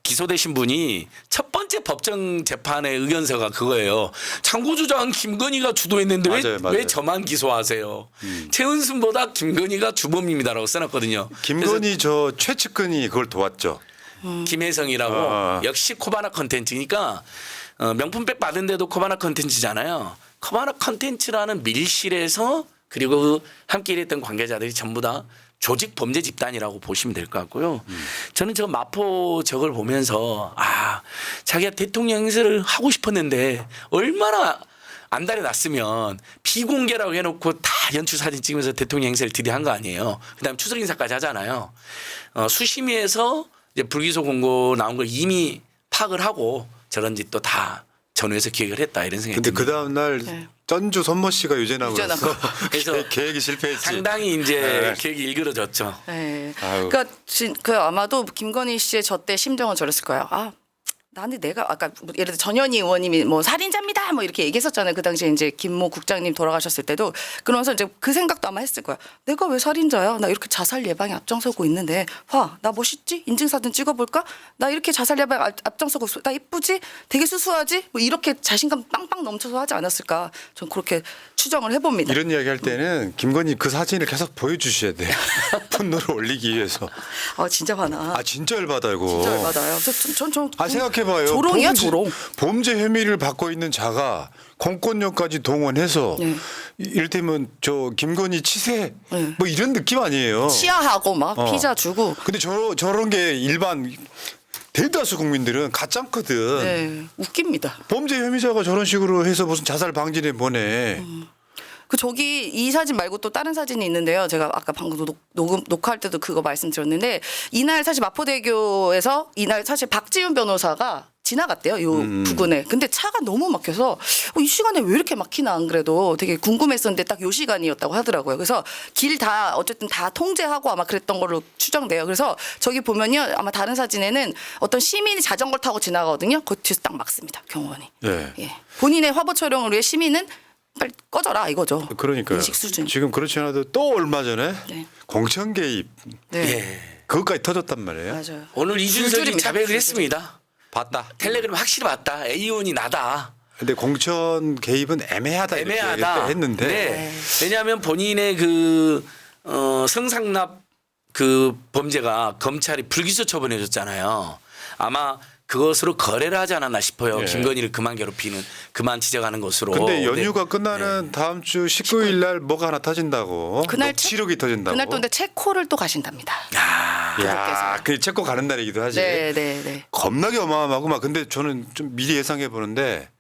기소되신 분이 첫 번째 법정 재판의 의견서가 그거예요. 잔고 조작은 김건희가 주도했는데 맞아요. 왜 저만 기소하세요? 최은순보다 김건희가 주범입니다라고 써놨거든요. 김건희 저 최측근이 그걸 도왔죠. 김혜성이라고 역시 코바나 컨텐츠니까 명품백 받은 데도 코바나 컨텐츠잖아요. 커바나 컨텐츠라는 밀실에서 그리고 함께 일했던 관계자들이 전부 다 조직 범죄 집단이라고 보시면 될 것 같고요. 저는 저 마포 저걸 보면서 자기가 대통령 행세를 하고 싶었는데 얼마나 안달이 났으면 비공개라고 해놓고 다 연출 사진 찍으면서 대통령 행세를 드디어 한 거 아니에요. 그다음에 추석 인사까지 하잖아요. 수심위에서 이제 불기소 공고 나온 걸 이미 파악을 하고 저런 짓도 다 전후에서 기획을 했다 이런 생각이 근데 듭니다. 그 다음 날 네. 전주 손모 씨가 유죄나고 유죄나고. 그래서 계획이 실패했지. 상당히 이제 네. 계획이 일그러졌죠. 네. 아유. 그러니까 그 아마도 김건희 씨의 저 때 심정은 저랬을 거예요. 나는 내가 아까 예를 들어 전현희 의원님이 뭐 살인자입니다 뭐 이렇게 얘기했었잖아요. 그 당시에 이제 김모 국장님 돌아가셨을 때도 그러면서 이제 그 생각도 아마 했을 거야. 내가 왜 살인자야? 나 이렇게 자살 예방에 앞장서고 있는데 나 멋있지? 인증사진 찍어볼까? 나 이렇게 자살 예방에 앞장서고 나 이쁘지? 되게 수수하지? 뭐 이렇게 자신감 빵빵 넘쳐서 하지 않았을까? 전 그렇게 추정을 해봅니다. 이런 이야기 할 때는 김건희 그 사진을 계속 보여주셔야 돼. 분노를 올리기 위해서. 진짜 화나. 진짜 열받아 이거. 진짜 열받아요. 전 생각해봐요. 조롱이야 조롱. 범죄 혐의를 받고 있는 자가 공권력까지 동원해서 네. 이를테면 저 김건희 치세 네. 뭐 이런 느낌 아니에요. 치아하고 막 피자 주고. 근데 저런 게 일반 대다수 국민들은 가짜거든. 네, 웃깁니다. 범죄 혐의자가 저런 식으로 해서 무슨 자살 방지에 보내. 저기 이 사진 말고 또 다른 사진이 있는데요. 제가 아까 방금 녹화할 때도 그거 말씀드렸는데 이날 사실 마포대교에서 이날 사실 박지훈 변호사가 지나갔대요. 요 부근에. 근데 차가 너무 막혀서 이 시간에 왜 이렇게 막히나 안 그래도 되게 궁금했었는데 딱 요 시간이었다고 하더라고요. 그래서 길 다 어쨌든 다 통제하고 아마 그랬던 걸로 추정돼요. 그래서 저기 보면요. 아마 다른 사진에는 어떤 시민이 자전거를 타고 지나가거든요. 그 뒤에서 딱 막습니다. 경호원이. 네. 예. 본인의 화보 촬영을 위해 시민은 빨리 꺼져라 이거죠. 그러니까요. 인식 수준. 지금 그렇지 않아도 또 얼마 전에 네. 공천 개입 네. 예. 그것까지 터졌단 말이에요. 맞아요. 오늘 이준석이 줄줄입니다. 자백을 줄줄. 했습니다. 봤다. 텔레그램 확실히 봤다. A원이 나다. 근데 공천 개입은 애매하다 이렇게 애매하다. 했는데 네. 왜냐하면 본인의 그 성상납 그 범죄가 검찰이 불기소 처분해줬잖아요. 아마 그것으로 거래를 하지 않았나 싶어요. 예. 김건희를 그만 괴롭히는, 그만 지적하는 것으로. 근데 연휴가 네. 끝나는 다음 주 19일 날 뭐가 하나 터진다고. 그날 녹취록이 터진다고. 그날 또 근데 체코를 또 가신답니다. 야, 그 체코 가는 날이기도 하지. 네. 겁나게 어마어마하고 막 근데 저는 좀 미리 예상해 보는데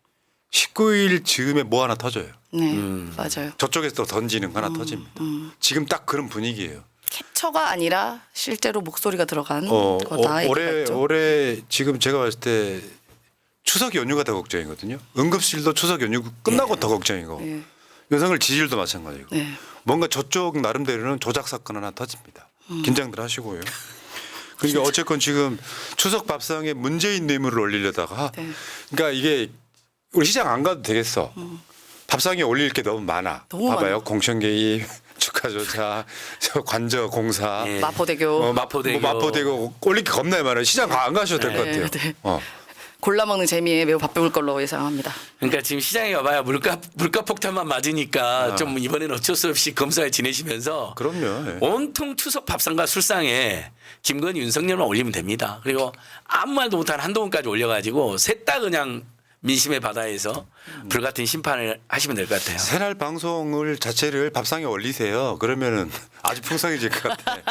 19일 즈음에 뭐 하나 터져요. 네, 맞아요. 저쪽에서 또 던지는 거 하나 터집니다. 지금 딱 그런 분위기예요. 캡처가 아니라 실제로 목소리가 들어간 거다. 올해 지금 제가 봤을 때 추석 연휴가 더 걱정이거든요. 응급실도 추석 연휴 끝나고 더 걱정이고 네. 여성을 지지율도 마찬가지고 네. 뭔가 저쪽 나름대로는 조작 사건 하나 터집니다. 긴장들 하시고요. 그러니까 어쨌건 지금 추석 밥상에 문재인 뇌물을 올리려다가 네. 그러니까 이게 우리 시장 안 가도 되겠어. 밥상에 올릴 게 너무 많아. 너무 봐봐요. 많아요. 공천 개입, 축하조차, 저 관저 공사, 예. 마포대교 마포대교. 마포대교 올릴 게 겁나게 많아요. 시장 안 가셔도 될 것 네, 같아요. 네. 어. 골라 먹는 재미에 매우 바쁠 걸로 예상합니다. 그러니까 지금 시장에 가봐야 물가 폭탄만 맞으니까 좀 이번에는 어쩔 수 없이 검사에 지내시면서 그럼요. 예. 온통 추석 밥상과 술상에 김건희 윤석열만 올리면 됩니다. 그리고 아무 말도 못한 한동훈까지 올려가지고 셋 다 그냥 민심의 바다에서 불같은 심판을 하시면 될 것 같아요. 새날 방송을 자체를 밥상에 올리세요. 그러면은 아주 풍성해질 것 같아.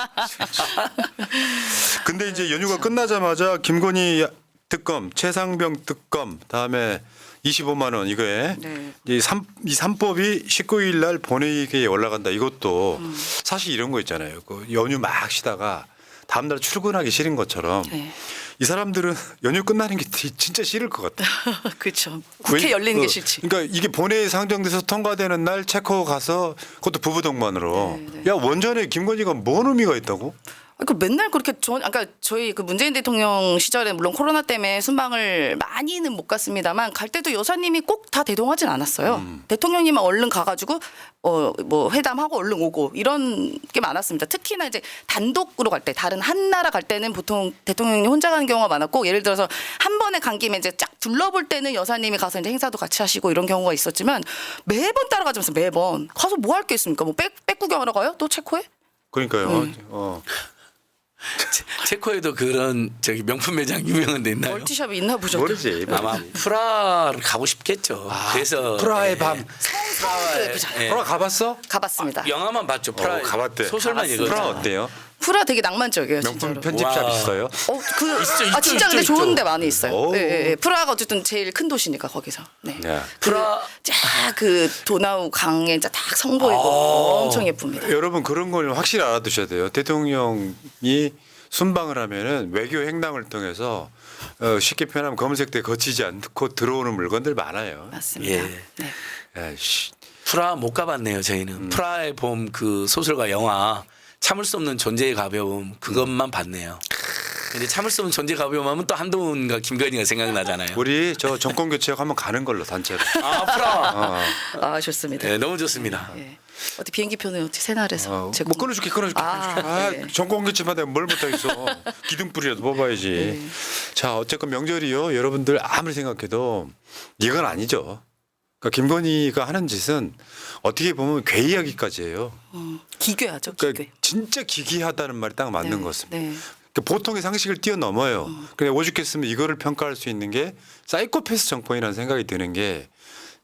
근데 이제 연휴가 끝나자마자 김건희 특검, 최상병 특검, 다음에 25만 원 이거에 네. 이 3법이 19일 날 본회의에 올라간다. 이것도 사실 이런 거 있잖아요. 그 연휴 막 쉬다가 다음 날 출근하기 싫은 것처럼 네. 이 사람들은 연휴 끝나는 게 진짜 싫을 것 같아. 그렇죠. 국회 열리는 게 싫지. 그러니까 이게 본회의 상정돼서 통과되는 날 체코 가서 그것도 부부 동반으로. 네. 야 원전에 김건희가 뭔 의미가 있다고? 그 맨날 그렇게 그러니까 저희 그 문재인 대통령 시절에 물론 코로나 때문에 순방을 많이는 못 갔습니다만 갈 때도 여사님이 꼭 다 대동하진 않았어요. 대통령님은 얼른 가가지고 뭐 회담하고 얼른 오고 이런 게 많았습니다. 특히나 이제 단독으로 갈 때 다른 한 나라 갈 때는 보통 대통령님 혼자 가는 경우가 많았고 예를 들어서 한 번에 간 김에 이제 쫙 둘러볼 때는 여사님이 가서 이제 행사도 같이 하시고 이런 경우가 있었지만 매번 따라가면서 매번 가서 뭐 할 게 있습니까? 뭐 백 구경하러 가요? 또 체코에? 그러니까요. 체코에도 그런 저기 명품 매장 유명한 데 있나요? 멀티샵이 있나 보죠. 모르지. 아마 프라를 가고 싶겠죠. 그래서 프라하의 예, 밤. 네. 프라 가봤어? 가봤습니다. 영화만 봤죠. 프라 가봤대. 소설만 가봤습니다. 프라 읽었죠. 어때요? 프라 되게 낭만적이에요, 명품 진짜로. 편집샵 와. 있어요? 있죠, 진짜 근데 있죠. 좋은 데 많이 있어요. 오. 예, 예, 예. 프라하가 어쨌든 제일 큰 도시니까 거기서. 네. 야. 쫙그 도나우 강에 딱 성 보이고 엄청 예쁩니다. 여러분 그런 걸 확실히 알아두셔야 돼요. 대통령이 순방을 하면은 외교 행랑을 통해서 쉽게 표현하면 검은색대 거치지 않고 들어오는 물건들 많아요. 맞습니다. 예. 네. 에이씨. 프라 못 가봤네요. 저희는 프라의 봄 그 소설과 영화 참을 수 없는 존재의 가벼움 그것만 봤네요. 근데 참을 수 없는 존재의 가벼움 하면 또 한동훈과 김건희가 생각나잖아요. 우리 저 정권 교체하고 한번 가는 걸로 단체로. 아 프라. 아 좋습니다. 네, 너무 좋습니다. 예. 어디 비행기 표는 어떻게 새날에서 제공. 뭐 끊어줄게. 네. 정권 교체만 되면 뭘 못하겠어. 기둥뿌리라도 뽑아야지. 자 어쨌건 명절이요. 여러분들 아무리 생각해도 이건 아니죠. 그러니까 김건희가 하는 짓은 어떻게 보면 괴이하기까지예요. 기괴하죠. 그러니까 기괴. 진짜 기괴하다는 말이 딱 맞는 네, 것입니다. 네. 그러니까 보통의 상식을 뛰어넘어요. 그냥 오죽했으면 이거를 평가할 수 있는 게 사이코패스 정권이라는 생각이 드는 게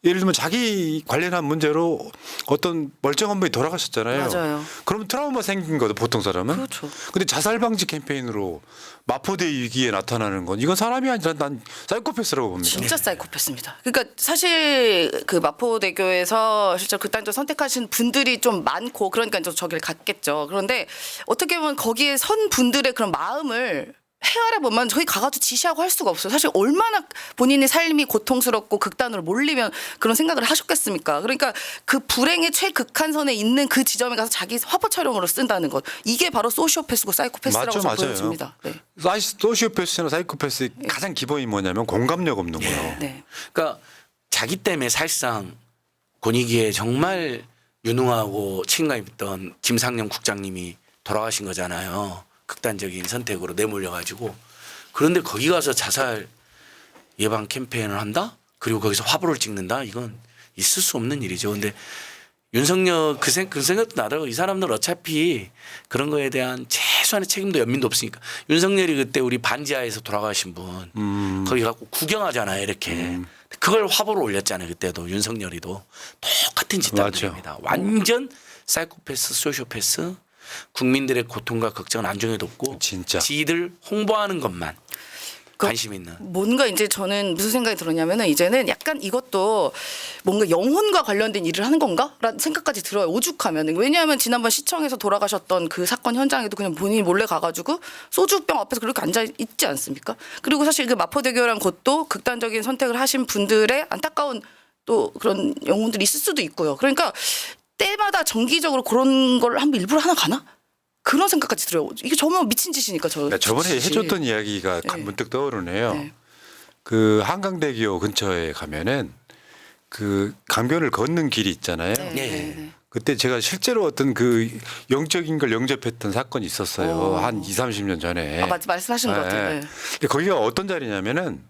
예를 들면 자기 관련한 문제로 어떤 멀쩡한 분이 돌아가셨잖아요. 맞아요. 그러면 트라우마 생긴 거죠 보통 사람은. 그렇죠. 근데 자살 방지 캠페인으로 마포대 위기에 나타나는 건 이건 사람이 아니라 난 사이코패스라고 봅니다. 진짜 사이코패스입니다. 그러니까 사실 그 마포대교에서 실제 극단적으로 선택하신 분들이 좀 많고 그러니까 저기를 갔겠죠. 그런데 어떻게 보면 거기에 선 분들의 그런 마음을 헤아려 보면 저희 가가지고 지시하고 할 수가 없어요. 사실 얼마나 본인의 삶이 고통스럽고 극단으로 몰리면 그런 생각을 하셨겠습니까? 그러니까 그 불행의 최극한선에 있는 그 지점에 가서 자기 화보 촬영으로 쓴다는 것. 이게 바로 소시오패스고 사이코패스라고 저는 보여집니다. 네. 소시오패스나 사이코패스의 가장 기본이 뭐냐면 공감력 없는 거예요. 네. 그러니까 자기 때문에 사실상 권익위에 정말 유능하고 책임감 있던 김상영 국장님이 돌아가신 거잖아요. 극단적인 선택으로 내몰려가지고 그런데 거기 가서 자살 예방 캠페인을 한다? 그리고 거기서 화보를 찍는다? 이건 있을 수 없는 일이죠. 근데 윤석열 그 생각도 나더라고. 이 사람들 어차피 그런 거에 대한 최소한의 책임도 연민도 없으니까 윤석열이 그때 우리 반지하에서 돌아가신 분 거기 갖고 구경하잖아요. 이렇게 그걸 화보로 올렸잖아요. 그때도 윤석열이도 똑같은 짓들입니다. 완전 사이코패스, 소시오패스. 국민들의 고통과 걱정은 안중에도 없고 진짜. 지들 홍보하는 것만 관심 있는. 뭔가 이제 저는 무슨 생각이 들었냐면은 이제는 약간 이것도 뭔가 영혼과 관련된 일을 하는 건가라는 생각까지 들어요. 오죽하면은. 왜냐하면 지난번 시청에서 돌아가셨던 그 사건 현장에도 그냥 본인이 몰래 가가지고 소주병 앞에서 그렇게 앉아 있지 않습니까? 그리고 사실 그 마포대교란 곳도 극단적인 선택을 하신 분들의 안타까운 또 그런 영혼들이 있을 수도 있고요. 그러니까 때마다 정기적으로 그런 걸 한번 일부러 하나 가나? 그런 생각까지 들어요. 이게 정말 미친 짓이니까 저번에 짓이. 해줬던 이야기가 네. 문득 떠오르네요. 네. 그 한강대교 근처에 가면은 그 강변을 걷는 길이 있잖아요. 네, 네. 네, 네. 그때 제가 실제로 어떤 그 영적인 걸 영접했던 사건이 있었어요. 한 2, 30년 전에. 말씀하신 것 같아요. 네. 근데 거기가 어떤 자리냐면은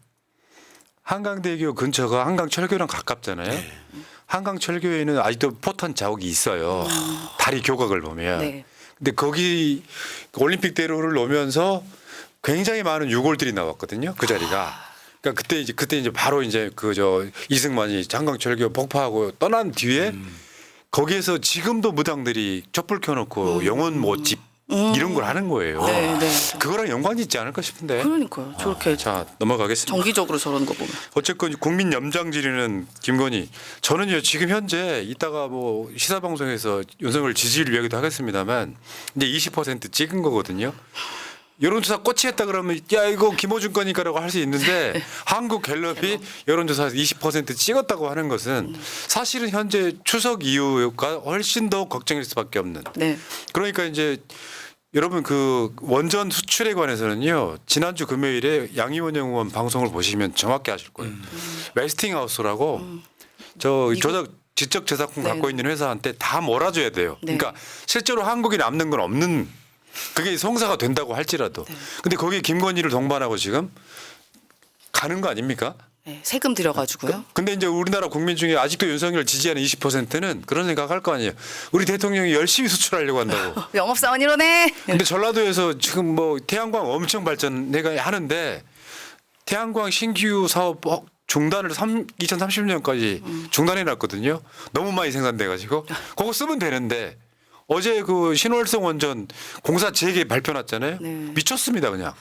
한강대교 근처가 한강철교랑 가깝잖아요. 한강철교에는 아직도 포탄 자국이 있어요. 다리 교각을 보면. 네. 근데 거기 올림픽대로를 오면서 굉장히 많은 유골들이 나왔거든요. 그 자리가. 그러니까 그때 이제 바로 이제 그 저 이승만이 한강철교 폭파하고 떠난 뒤에 거기에서 지금도 무당들이 촛불 켜놓고 영혼 모집 이런 걸 하는 거예요. 네, 네. 그거랑 연관이 있지 않을까 싶은데. 그러니까요. 저렇게 자 넘어가겠습니다. 정기적으로 저러는 거 보면. 어쨌건 국민 염장 지르는 김건희. 저는요 지금 현재 이따가 뭐 시사 방송에서 윤석열 지지율 이야기도 하겠습니다만 이제 20% 찍은 거거든요. 여론조사 꼬치했다 그러면 야 이거 김어준 거니까라고 할 수 있는데 한국 갤럽이 여론조사에서 20% 찍었다고 하는 것은 사실은 현재 추석 이후가 훨씬 더 걱정일 수밖에 없는. 네. 그러니까 이제 여러분 그 원전 수출에 관해서는요 지난주 금요일에 양희원 의원 방송을 보시면 정확히 아실 거예요. 웨스팅하우스라고 저 지적 재산권 네. 갖고 있는 회사한테 다 몰아줘야 돼요. 네. 그러니까 실제로 한국에 남는 건 없는 그게 성사가 된다고 할지라도. 근데 거기에 김건희를 동반하고 지금 가는 거 아닙니까? 네, 세금 들여가지고요. 근데 이제 우리나라 국민 중에 아직도 윤석열 지지하는 20%는 그런 생각할 거 아니에요. 우리 대통령이 열심히 수출하려고 한다고. 영업사원 이러네. 근데 전라도에서 지금 뭐 태양광 엄청 발전해가 하는데 태양광 신규 사업 중단을 2030년까지 중단해 놨거든요. 너무 많이 생산돼 가지고 그거 쓰면 되는데 어제 그 신월성 원전 공사 재개 발표 났잖아요. 네. 미쳤습니다, 그냥.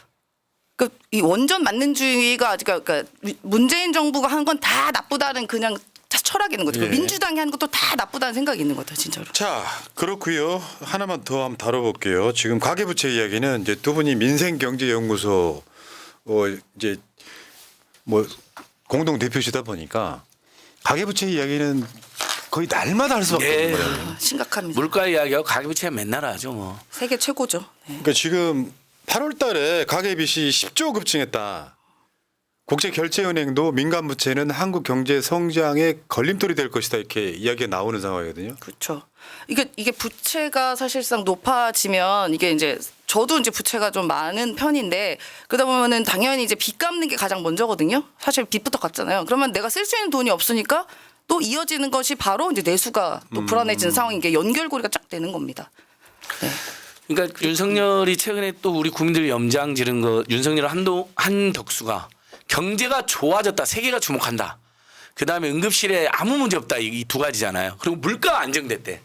그 이 원전 만능주의가 그러니까 문재인 정부가 한 건 다 나쁘다는 그냥 철학이 있는 거죠. 예. 민주당이 하는 것도 다 나쁘다는 생각이 있는 것 같아요, 진짜로. 자, 그렇고요. 하나만 더 한번 다뤄볼게요. 지금 가계부채 이야기는 이제 두 분이 민생경제연구소 이제 뭐 공동 대표시다 보니까 가계부채 이야기는 거의 날마다 할 수밖에 예. 없는 거예요. 심각합니다. 물가 이야기하고 가계부채 맨날 하죠 뭐. 세계 최고죠. 네. 그러니까 지금 8월달에 가계빚이 10조 급증했다. 국제결제은행도 민간 부채는 한국 경제 성장의 걸림돌이 될 것이다 이렇게 이야기가 나오는 상황이거든요. 그렇죠. 이게 부채가 사실상 높아지면 이게 이제 저도 이제 부채가 좀 많은 편인데 그러다 보면은 당연히 이제 빚 갚는 게 가장 먼저거든요. 사실 빚부터 갚잖아요. 그러면 내가 쓸 수 있는 돈이 없으니까 또 이어지는 것이 바로 이제 내수가 또 불안해지는 상황인 게 연결고리가 쫙 되는 겁니다. 네. 그러니까 윤석열이 최근에 또 우리 국민들 염장 지른 거 윤석열 한덕수가 경제가 좋아졌다. 세계가 주목한다. 그다음에 응급실에 아무 문제 없다. 이 두 가지잖아요. 그리고 물가가 안정됐대.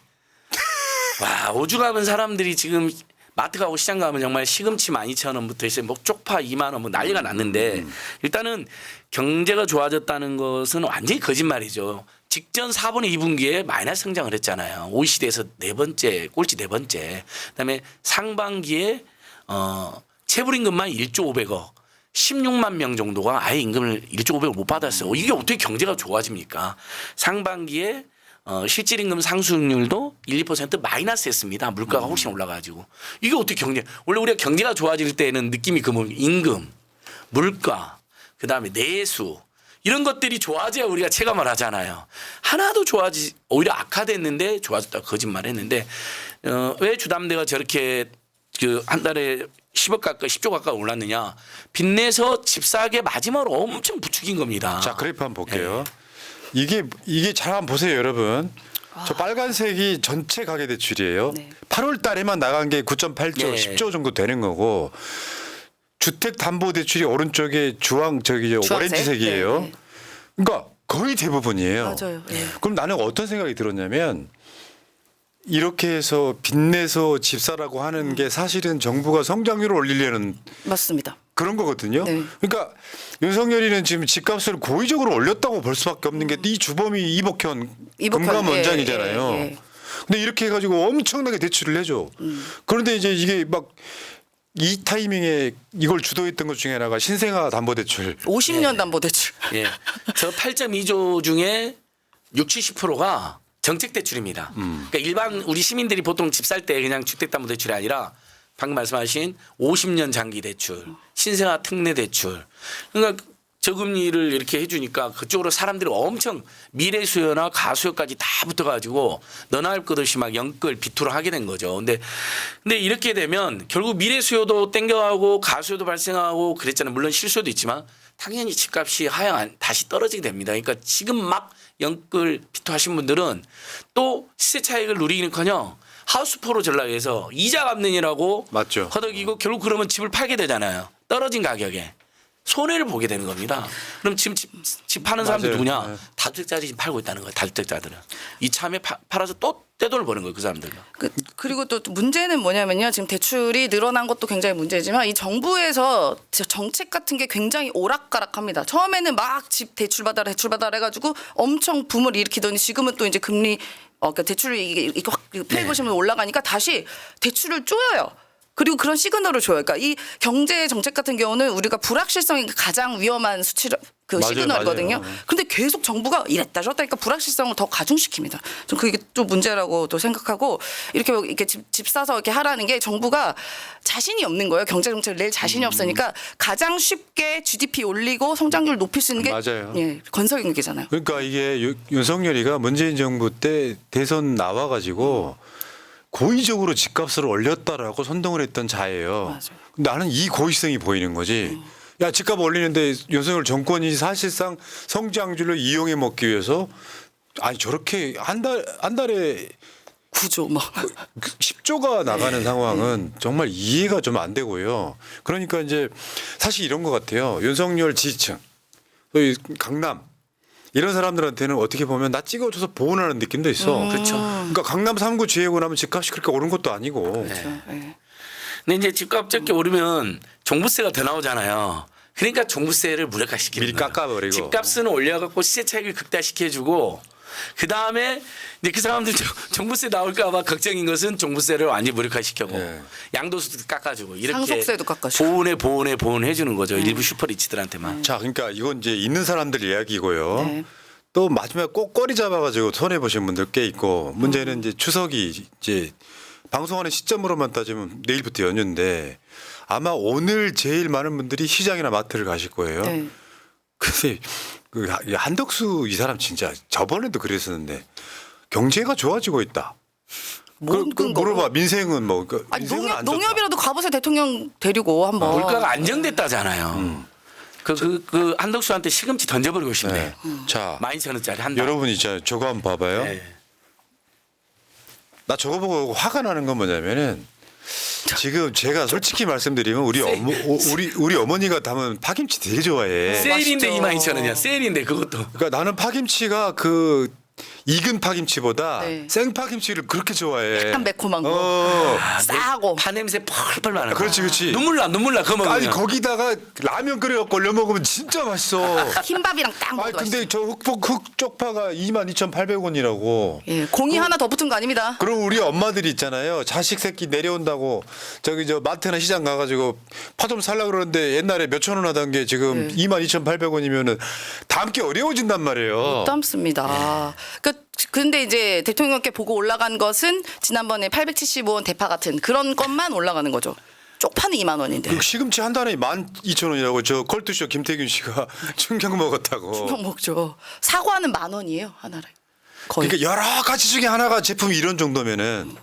와, 오죽 가면 사람들이 지금 마트 가고 시장 가면 정말 시금치 12,000원부터 이제 뭐 쪽파 2만 원 뭐 난리가 났는데 일단은 경제가 좋아졌다는 것은 완전히 거짓말이죠. 직전 4분의 2분기에 마이너스 성장을 했잖아요. OECD에서 네 번째, 꼴찌 네 번째. 그다음에 상반기에 체불임금만 1조 500억. 16만 명 정도가 아예 임금을 1조 500을 못 받았어요. 이게 어떻게 경제가 좋아집니까? 상반기에 실질임금 상승률도 1, 2% 마이너스였습니다. 물가가 훨씬 올라가지고. 이게 어떻게 원래 우리가 경제가 좋아질 때는 느낌이 임금, 물가, 그다음에 내수 이런 것들이 좋아져야 우리가 체감을 하잖아요. 하나도 오히려 악화됐는데 좋아졌다고 거짓말했는데 왜 주담대가 저렇게 한 달에 10억 가까이 10조 가까이 올랐느냐. 빚내서 집 사게 마지막으로 엄청 부추긴 겁니다. 자, 그래프 한번 볼게요. 이게 잘 한번 보세요, 여러분. 저 빨간색이 전체 가계 대출이에요. 네. 8월 달에만 나간 게 9.8조, 네. 10조 정도 되는 거고 주택 담보 대출이 오른쪽에 주황색? 오렌지색이에요. 네, 네. 그러니까 거의 대부분이에요. 맞아요. 네. 그럼 나는 어떤 생각이 들었냐면 이렇게 해서 빚내서 집 사라고 하는 게 사실은 정부가 성장률을 올리려는 맞습니다. 그런 거거든요. 네. 그러니까 윤석열이는 지금 집값을 고의적으로 올렸다고 볼 수밖에 없는 게 이 주범이 이복현 금감원장이잖아요. 예. 근데 이렇게 해가지고 엄청나게 대출을 해줘. 그런데 이제 이게 막 이 타이밍에 이걸 주도했던 것 중에 하나가 신생아 담보대출. 50년 담보대출. 예. 저 8.2조 중에 60~70%가 정책 대출입니다. 그러니까 일반 우리 시민들이 보통 집 살 때 그냥 주택담보대출이 아니라 방금 말씀하신 50년 장기 대출, 신생아 특례 대출. 그러니까 저금리를 이렇게 해주니까 그쪽으로 사람들이 엄청 미래 수요나 가수요까지 다 붙어가지고 너나 할 것 없이 막 연끌 비투를 하게 된 거죠. 근데 이렇게 되면 결국 미래 수요도 땡겨가고 가수요도 발생하고 그랬잖아요. 물론 실수요도 있지만 당연히 집값이 다시 떨어지게 됩니다. 그러니까 지금 막 연끌 비투하신 분들은 또 시세 차익을 누리기는커녕 하우스포로 전락해서 이자 갚느니라고 맞죠. 허덕이고 결국 그러면 집을 팔게 되잖아요. 떨어진 가격에. 손해를 보게 되는 겁니다. 그럼 지금 집 파는 사람들 맞아요. 누구냐? 네. 다주택자들이 지금 팔고 있다는 거예요. 다주택자들은. 이참에 팔아서 또 떼돈을 버는 거예요. 그 사람들은. 그리고 또 문제는 뭐냐면요. 지금 대출이 늘어난 것도 굉장히 문제지만 이 정부에서 정책 같은 게 굉장히 오락가락합니다. 처음에는 막 집 대출 받아라 해가지고 엄청 붐을 일으키더니 지금은 또 이제 금리 그러니까 대출이 이게 확 페이보시면 올라가니까 다시 대출을 쪼여요. 그리고 그런 시그널을 줘요. 그러니까 이 경제 정책 같은 경우는 우리가 불확실성이 가장 위험한 맞아요, 시그널이거든요. 맞아요. 근데 계속 정부가 이랬다 저랬다 하니까 불확실성을 더 가중시킵니다. 좀 그게 또 문제라고 또 생각하고 이렇게 집 사서 이렇게 하라는 게 정부가 자신이 없는 거예요. 경제 정책을 낼 자신이 없으니까 가장 쉽게 GDP 올리고 성장률 높일 수 있는 게 맞아요. 예, 건설경제잖아요. 그러니까 이게 윤석열이가 문재인 정부 때 대선 나와가지고 고의적으로 집값을 올렸다라고 선동을 했던 자예요. 맞아요. 나는 이 고의성이 보이는 거지. 야 집값 올리는데 윤석열 정권이 사실상 성장주를 이용해 먹기 위해서 아니 저렇게 한 달에 구조 뭐. 10조가 나가는 상황은 정말 이해가 좀 안 되고요. 그러니까 이제 사실 이런 것 같아요. 윤석열 지지층, 소위 강남 이런 사람들한테는 어떻게 보면 나 찍어줘서 보온하는 느낌도 있어. 그렇죠. 그러니까 강남 3구 지혜고 나면 집값이 그렇게 오른 것도 아니고. 네. 근데 이제 집값 적게 오르면 종부세가 더 나오잖아요. 그러니까 종부세를 무력화시키는 미리 거예요. 깎아버리고. 집값은 올려갖고 시세 차익을 극대화시켜주고 그 다음에 이제 그 사람들 종부세 나올까봐 걱정인 것은 종부세를 완전히 무력화시켜고 네. 양도소득 깎아주고 이렇게 상속세도 깎아주고. 보온해주는 거죠. 일부 슈퍼리치들한테만. 자, 그러니까 이건 이제 있는 사람들 이야기고요. 네. 또 마지막에 꼭 꼬리 잡아가지고 손해 보신 분들 꽤 있고 문제는 이제 추석이 이제 방송하는 시점으로만 따지면 내일부터 연휴인데 아마 오늘 제일 많은 분들이 시장이나 마트를 가실 거예요. 네. 근데 그 한덕수 이 사람 진짜 저번에도 그랬었는데 경제가 좋아지고 있다. 뭔 그 근거로? 물어봐 민생은 뭐 그 아니 민생은 안 좋다. 농협이라도 가보세요. 대통령 데리고 한번. 물가가 안정됐다잖아요. 그 한덕수한테 시금치 던져버리고 싶네. 네. 자 12,000원짜리 한 달. 여러분 있잖아요. 저거 한번 봐봐요. 네. 나 저거 보고 화가 나는 건 뭐냐면은 지금 제가 솔직히 말씀드리면 우리 어머니가 담은 파김치 되게 좋아해. 세일인데 맛있죠. 22,000원이야. 세일인데 그것도. 그러니까 나는 파김치가 그 익은 파김치보다 네. 생파김치를 그렇게 좋아해. 약간 매콤한 거. 어. 싸고. 파 냄새 펄펄 나는 거. 그렇지, 그렇지. 눈물 나 그거 먹으면. 아니 거기다가 라면 끓여갖고 올려 먹으면 진짜 맛있어. 흰밥이랑 딱 아니 먹어도 근데 저 흑쪽파가 22,800원이라고. 예, 공이 하나 더 붙은 거 아닙니다. 그럼 우리 엄마들이 있잖아요. 자식 새끼 내려온다고 저기 저 마트나 시장 가가지고 파 좀 살라 그러는데 옛날에 몇천 원 하던 게 지금 22,800원이면은 담기 어려워진단 말이에요. 못 담습니다. 근데 이제 대통령께 보고 올라간 것은 지난번에 875원 대파 같은 그런 것만 올라가는 거죠. 쪽파는 2만 원인데. 그 시금치 한 단에 12,000원이라고 저 컬투쇼 김태균 씨가 충격 먹었다고. 형 먹죠. 사과는 10,000원이에요 하나를. 거의. 그러니까 여러 가지 중에 하나가 제품이 이런 정도면은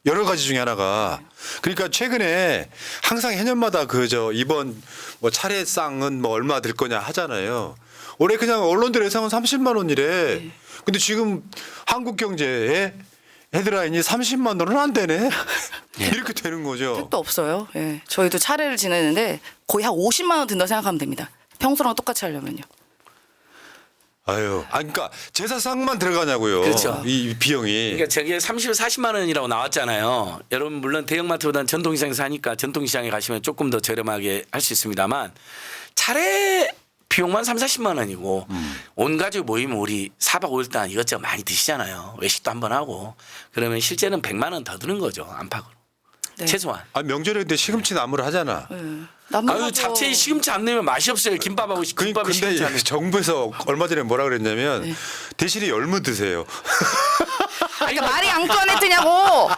여러 가지 중에 하나가 그러니까 최근에 항상 해년마다 그 저 이번 뭐 차례상은 뭐 얼마 들 거냐 하잖아요. 올해 그냥 언론들 예상은 30만 원이래. 근데 지금 한국경제에 헤드라인이 30만 원은 안 되네. 이렇게 되는 거죠. 택도 없어요. 예. 저희도 차례를 지내는데 거의 한 50만 원 든다 생각하면 됩니다. 평소랑 똑같이 하려면요. 아유, 그러니까 제사상만 들어가냐고요. 그렇죠. 이 비용이. 그러니까 저게 40만 원이라고 나왔잖아요. 여러분 물론 대형마트보다는 전통시장에서 하니까 전통시장에 가시면 조금 더 저렴하게 할 수 있습니다만 차례 비용만 30-40만 원이고 온 가족 모이면 우리 4박 5일 동안 이것저것 많이 드시잖아요. 외식도 한번 하고 그러면 실제는 100만 원 더 드는 거죠. 안팎으로. 네. 최소한. 명절에 근데 시금치 나물을 하잖아. 아유 잡채에 시금치 안 넣으면 맛이 없어요. 김밥하고 김밥에 시금치 안 근데 넣으면. 정부에서 얼마 전에 뭐라 그랬냐면 대신에 열무 드세요. 그러니까 말이 앙뚜아네트냐고.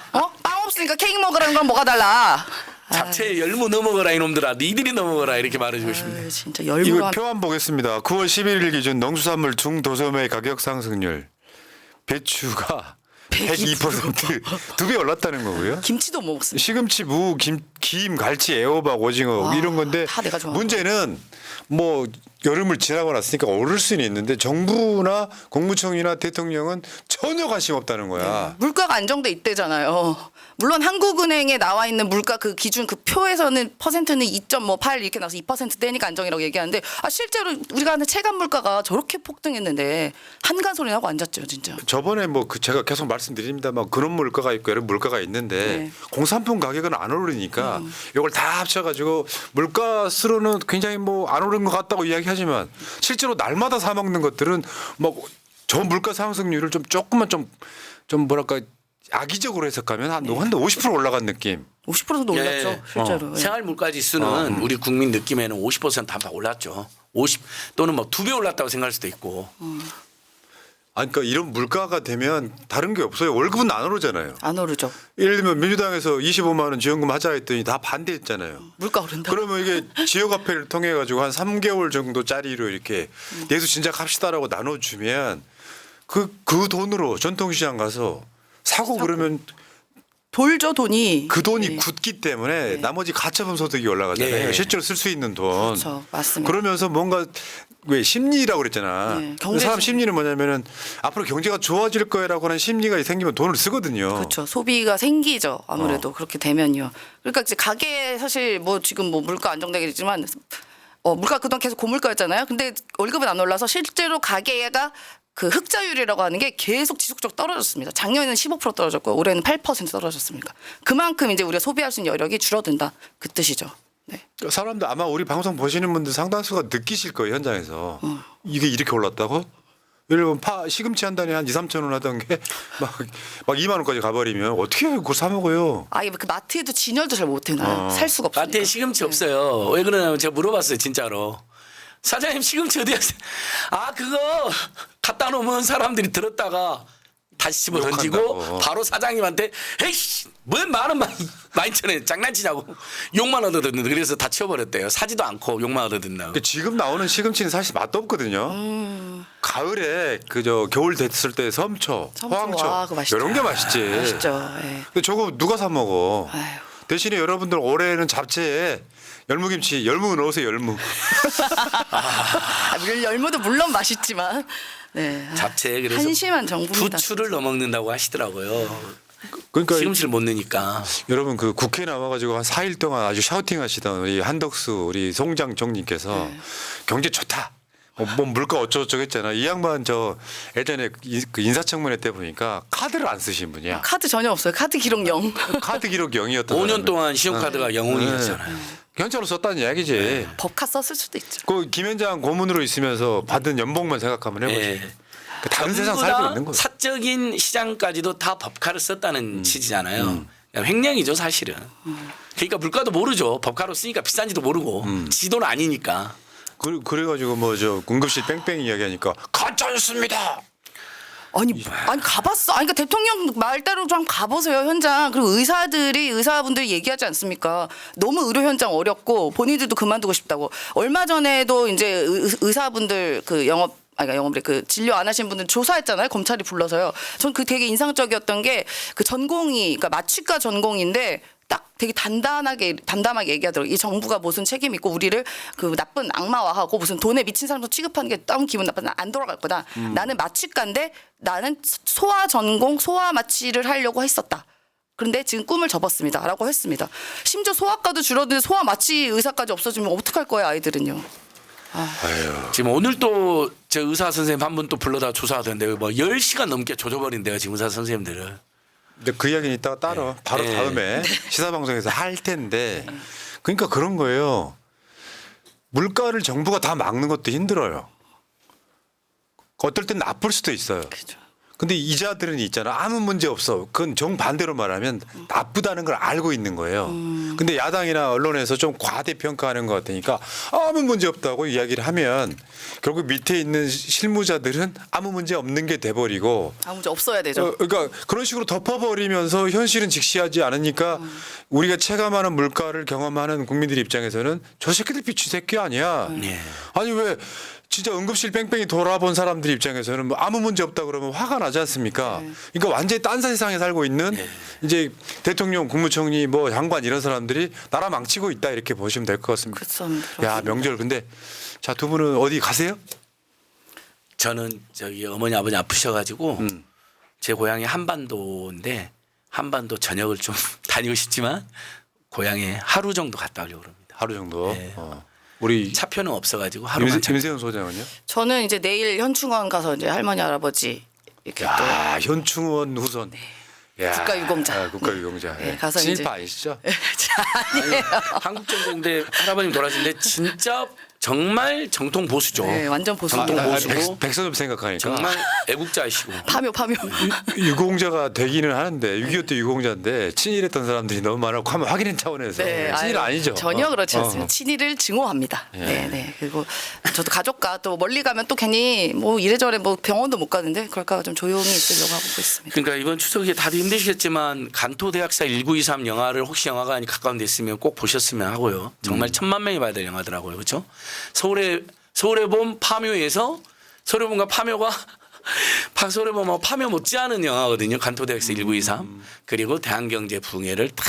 빵 없으니까 케이크 먹으라는 건 뭐가 달라. 잡채에 열무 넣어 먹어라 이놈들아. 니들이 넣어 먹어라 이렇게 말해주고 싶네. 아유, 진짜 이거 열무가 표안 보겠습니다. 9월 11일 기준 농수산물 중도소매 가격 상승률 배추가 102% 2배 올랐다는 거고요. 김치도 못 먹습니다. 시금치, 무, 김, 갈치, 애호박, 오징어 와, 이런 건데 다 내가 좋아하는 문제는 뭐 여름을 지나고 났으니까 오를 수는 있는데 정부나 국무총리나 대통령은 전혀 관심 없다는 거야. 물가가 안정돼 있대잖아요. 물론 한국은행에 나와 있는 물가 그 기준 그 표에서는 퍼센트는 2.8 이렇게 나와서 2%대니까 안정이라고 얘기하는데 실제로 우리가 하는 체감 물가가 저렇게 폭등했는데 한간 소리 나고 앉았죠 진짜. 저번에 뭐 제가 계속 말씀드립니다만 그런 물가가 있고 여러 물가가 있는데 네. 공산품 가격은 안 오르니까 이걸 다 합쳐가지고 물가스로는 굉장히 뭐 안 오른 것 같다고 이야기하지만 실제로 날마다 사 먹는 것들은 뭐 저 물가 상승률을 좀 조금만 좀 뭐랄까 악의적으로 해석하면 한 50% 올라간 느낌. 50%도 올랐죠 예. 실제로. 예. 생활 물가 지수는 우리 국민 느낌에는 50% 한박 올랐죠. 50 또는 뭐 2배 올랐다고 생각할 수도 있고. 그러니까 이런 물가가 되면 다른 게 없어요. 월급은 안 오르잖아요. 안 오르죠. 예를 들면 민주당에서 25만 원 지원금 하자 했더니 다 반대했잖아요. 물가 오른다. 그러면 이게 지역화폐를 통해 가지고 한 3개월 정도짜리로 이렇게 내수 진작합시다라고 나눠주면 그 돈으로 전통시장 가서 사고 그러면 돌죠 돈이. 그 돈이 네. 굳기 때문에 나머지 가처분 소득이 올라가잖아요. 네. 실제로 쓸 수 있는 돈. 그렇죠. 맞습니다. 그러면서 뭔가 왜 심리라고 그랬잖아. 네, 경제 사람 심리. 심리는 뭐냐면은 앞으로 경제가 좋아질 거라고 하는 심리가 생기면 돈을 쓰거든요. 그렇죠. 소비가 생기죠. 아무래도 그렇게 되면요. 그러니까 이제 가게에 사실 뭐 지금 뭐 물가 안정되겠지만 물가 그동안 계속 고물가였잖아요. 근데 월급은 안 올라서 실제로 가게가 그 흑자율이라고 하는 게 계속 지속적으로 떨어졌습니다. 작년에는 15% 떨어졌고 올해는 8% 떨어졌습니까? 그만큼 이제 우리가 소비할 수 있는 여력이 줄어든다. 그 뜻이죠. 네. 사람들 아마 우리 방송 보시는 분들 상당수가 느끼실 거예요 현장에서 이게 이렇게 올랐다고? 예를 들면 시금치 한 단에 한 2, 3천 원 하던 게 막 2만 원까지 가버리면 어떻게 그걸 사 먹어요? 아예 그 마트에도 진열도 잘 못 해놔요. 살 수가 없으니까. 마트에 시금치 없어요. 왜 그러냐면 제가 물어봤어요 진짜로. 사장님 시금치 어디 갔어요? 아 그거 갖다 놓으면 사람들이 들었다가 다시 집어 던지고 욕한다고. 바로 사장님한테 에이씨 뭔 만원 12,000원 장난치냐고 욕만 얻어듣는데 그래서 다 치워버렸대요. 사지도 않고 욕만 얻어듣는다고. 근데 지금 나오는 시금치는 사실 맛도 없거든요. 가을에 그저 겨울 됐을 때 섬초, 호황초 아, 그거 맛있죠. 이런 게 맛있지. 맛있죠. 예. 근데 저거 누가 사 먹어? 아휴. 대신에 여러분들 올해는 잡채에 열무김치 열무 넣으세요 열무. 열무도 물론 맛있지만 네. 잡채 그래서 한심한 정부입니다. 부추를 넣어 먹는다고 하시더라고요. 그러니까 시금치를 못 넣으니까. 여러분 그 국회 나와가지고 한 4일 동안 아주 샤우팅하시던 우리 한덕수 우리 송장 총님께서 경제 좋다. 뭐 물가 어쩌고저쩌고 했잖아. 이 양반 저 예전에 그 인사청문회 때 보니까 카드를 안 쓰신 분이야. 카드 전혀 없어요. 카드 기록 0. 카드 기록 0이었던 5년 동안 신용카드가 영혼이었잖아요. 현찰로 썼다는 이야기지. 법카 썼을 수도 있죠. 그 김현장 고문으로 있으면서 받은 연봉만 생각하면 해보지. 예. 그 다른 세상 전부 다 살고 있는 거야. 사적인 시장까지도 다 법카를 썼다는 취지잖아요. 그냥 횡령이죠 사실은. 그러니까 물가도 모르죠. 법카로 쓰니까 비싼지도 모르고 지 돈 아니니까. 그래가지고 뭐 저 응급실 뺑뺑이 이야기하니까 가짜였습니다. 아니 가봤어. 아니 그러니까 대통령 말대로 좀 가보세요 현장. 그리고 의사분들이 얘기하지 않습니까? 너무 의료 현장 어렵고 본인들도 그만두고 싶다고. 얼마 전에도 이제 의사분들 그 영업에 그 진료 안 하신 분들 조사했잖아요. 검찰이 불러서요. 전 그 되게 인상적이었던 게 그 전공이 그러니까 마취과 전공인데 딱 되게 담담하게 얘기하더라고요. 이 정부가 무슨 책임 있고 우리를 그 나쁜 악마화하고 무슨 돈에 미친 사람도 취급하는 게 너무 기분 나빠. 안 돌아갈 거다. 나는 마취과인데 나는 소아 전공 소아 마취를 하려고 했었다. 그런데 지금 꿈을 접었습니다라고 했습니다. 심지어 소아과도 줄어드는데 소아 마취 의사까지 없어지면 어떡할 거예요 아이들은요. 지금 오늘 또 저 의사 선생님 한 분 또 불러다 조사하던데 뭐 10시간 넘게 조져버린대요 지금 의사 선생님들을. 근데 그 이야기는 이따가 따로 바로 네. 다음에 시사방송에서 할 텐데 그러니까 그런 거예요. 물가를 정부가 다 막는 것도 힘들어요. 어떨 땐 나쁠 수도 있어요. 그렇죠. 근데 이자들은 있잖아. 아무 문제 없어. 그건 정반대로 말하면 나쁘다는 걸 알고 있는 거예요. 근데 야당이나 언론에서 좀 과대평가하는 것 같으니까 아무 문제 없다고 이야기를 하면 결국 밑에 있는 실무자들은 아무 문제 없는 게 돼버리고 아무 문제 없어야 되죠. 그러니까 그런 식으로 덮어버리면서 현실은 직시하지 않으니까 우리가 체감하는 물가를 경험하는 국민들 입장에서는 저 새끼들 비치 새끼 아니야. 네. 아니 왜 진짜 응급실 뺑뺑이 돌아본 사람들 입장에서는 뭐 아무 문제 없다 그러면 화가 나지 않습니까? 그러니까 완전히 딴 세상에 살고 있는 이제 대통령, 국무총리, 뭐 장관 이런 사람들이 나라 망치고 있다 이렇게 보시면 될 것 같습니다. 야 명절 근데 자 두 분은 어디 가세요? 저는 저기 어머니 아버지 아프셔가지고 제 고향이 한반도인데 한반도 전역을 좀 다니고 싶지만 고향에 하루 정도 갔다 오려고 합니다. 하루 정도. 네. 우리 차표는 없어가지고 하루만 임세훈 소장은요? 저는 이제 내일 현충원 가서 이제 할머니 할아버지 이렇게 또 야 현충원 후손. 야, 국가유공자. 국가유공자. 네, 가서 이제- 친일파 아니시죠? 아니에요. 한국 정부인데 할아버님 돌아가신데 진짜 정말 정통 보수죠. 네, 완전 보수. 정통 보수고 백선엽 생각하니까 정말 애국자이시고. 파묘. 유공자가 되기는 하는데 6.25 때 유공자인데 친일했던 사람들이 너무 많았고 한번 확인한 차원에서 친일 아유, 아니죠. 전혀 그렇지 않습니다. 어. 친일을 증오합니다. 네. 그리고 저도 가족과 또 멀리 가면 또 괜히 뭐 이래저래 뭐 병원도 못 가는데 그럴까 좀 조용히 있으려고 하고 있습니다. 그러니까 이번 추석에 다들 힘드시겠지만 간토대학사 1923 영화를 혹시 영화관이 가까운 데 있으면 꼭 보셨으면 하고요. 정말 1,000만 명이 봐야 될 영화더라고요. 그렇죠? 서울의 봄 파묘에서 서울의 봄과 파묘가 파소를 보면 파며 못지않은 영화거든요. 간토대학생 1923 그리고 대한경제 붕해를 탁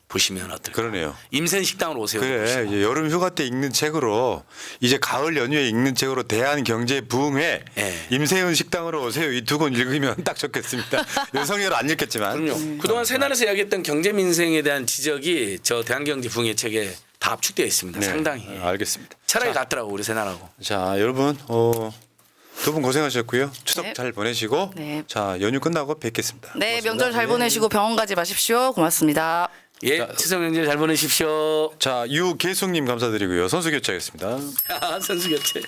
보시면 어떨까? 그러네요. 임센 식당으로 오세요. 그래 이제 여름 휴가 때 읽는 책으로 이제 가을 연휴에 읽는 책으로 대한 경제 부흥회 예. 임세훈 식당으로 오세요 이 두 권 읽으면 딱 좋겠습니다. 윤석열 안 읽겠지만 그럼요. 그동안 새날에서 이야기했던 경제 민생에 대한 지적이 저 대한경제 붕해 책에 다 압축되어 있습니다. 네, 상당히 알겠습니다. 차라리 낫더라고 우리 새날하고. 자 여러분 두 분 고생하셨고요. 추석 네. 잘 보내시고 네. 자 연휴 끝나고 뵙겠습니다. 네, 고맙습니다. 명절 잘 보내시고 병원 가지 마십시오. 고맙습니다. 예, 추석 명절 잘 보내십시오. 자 유계숙님 감사드리고요. 선수 교체하겠습니다. 선수 교체.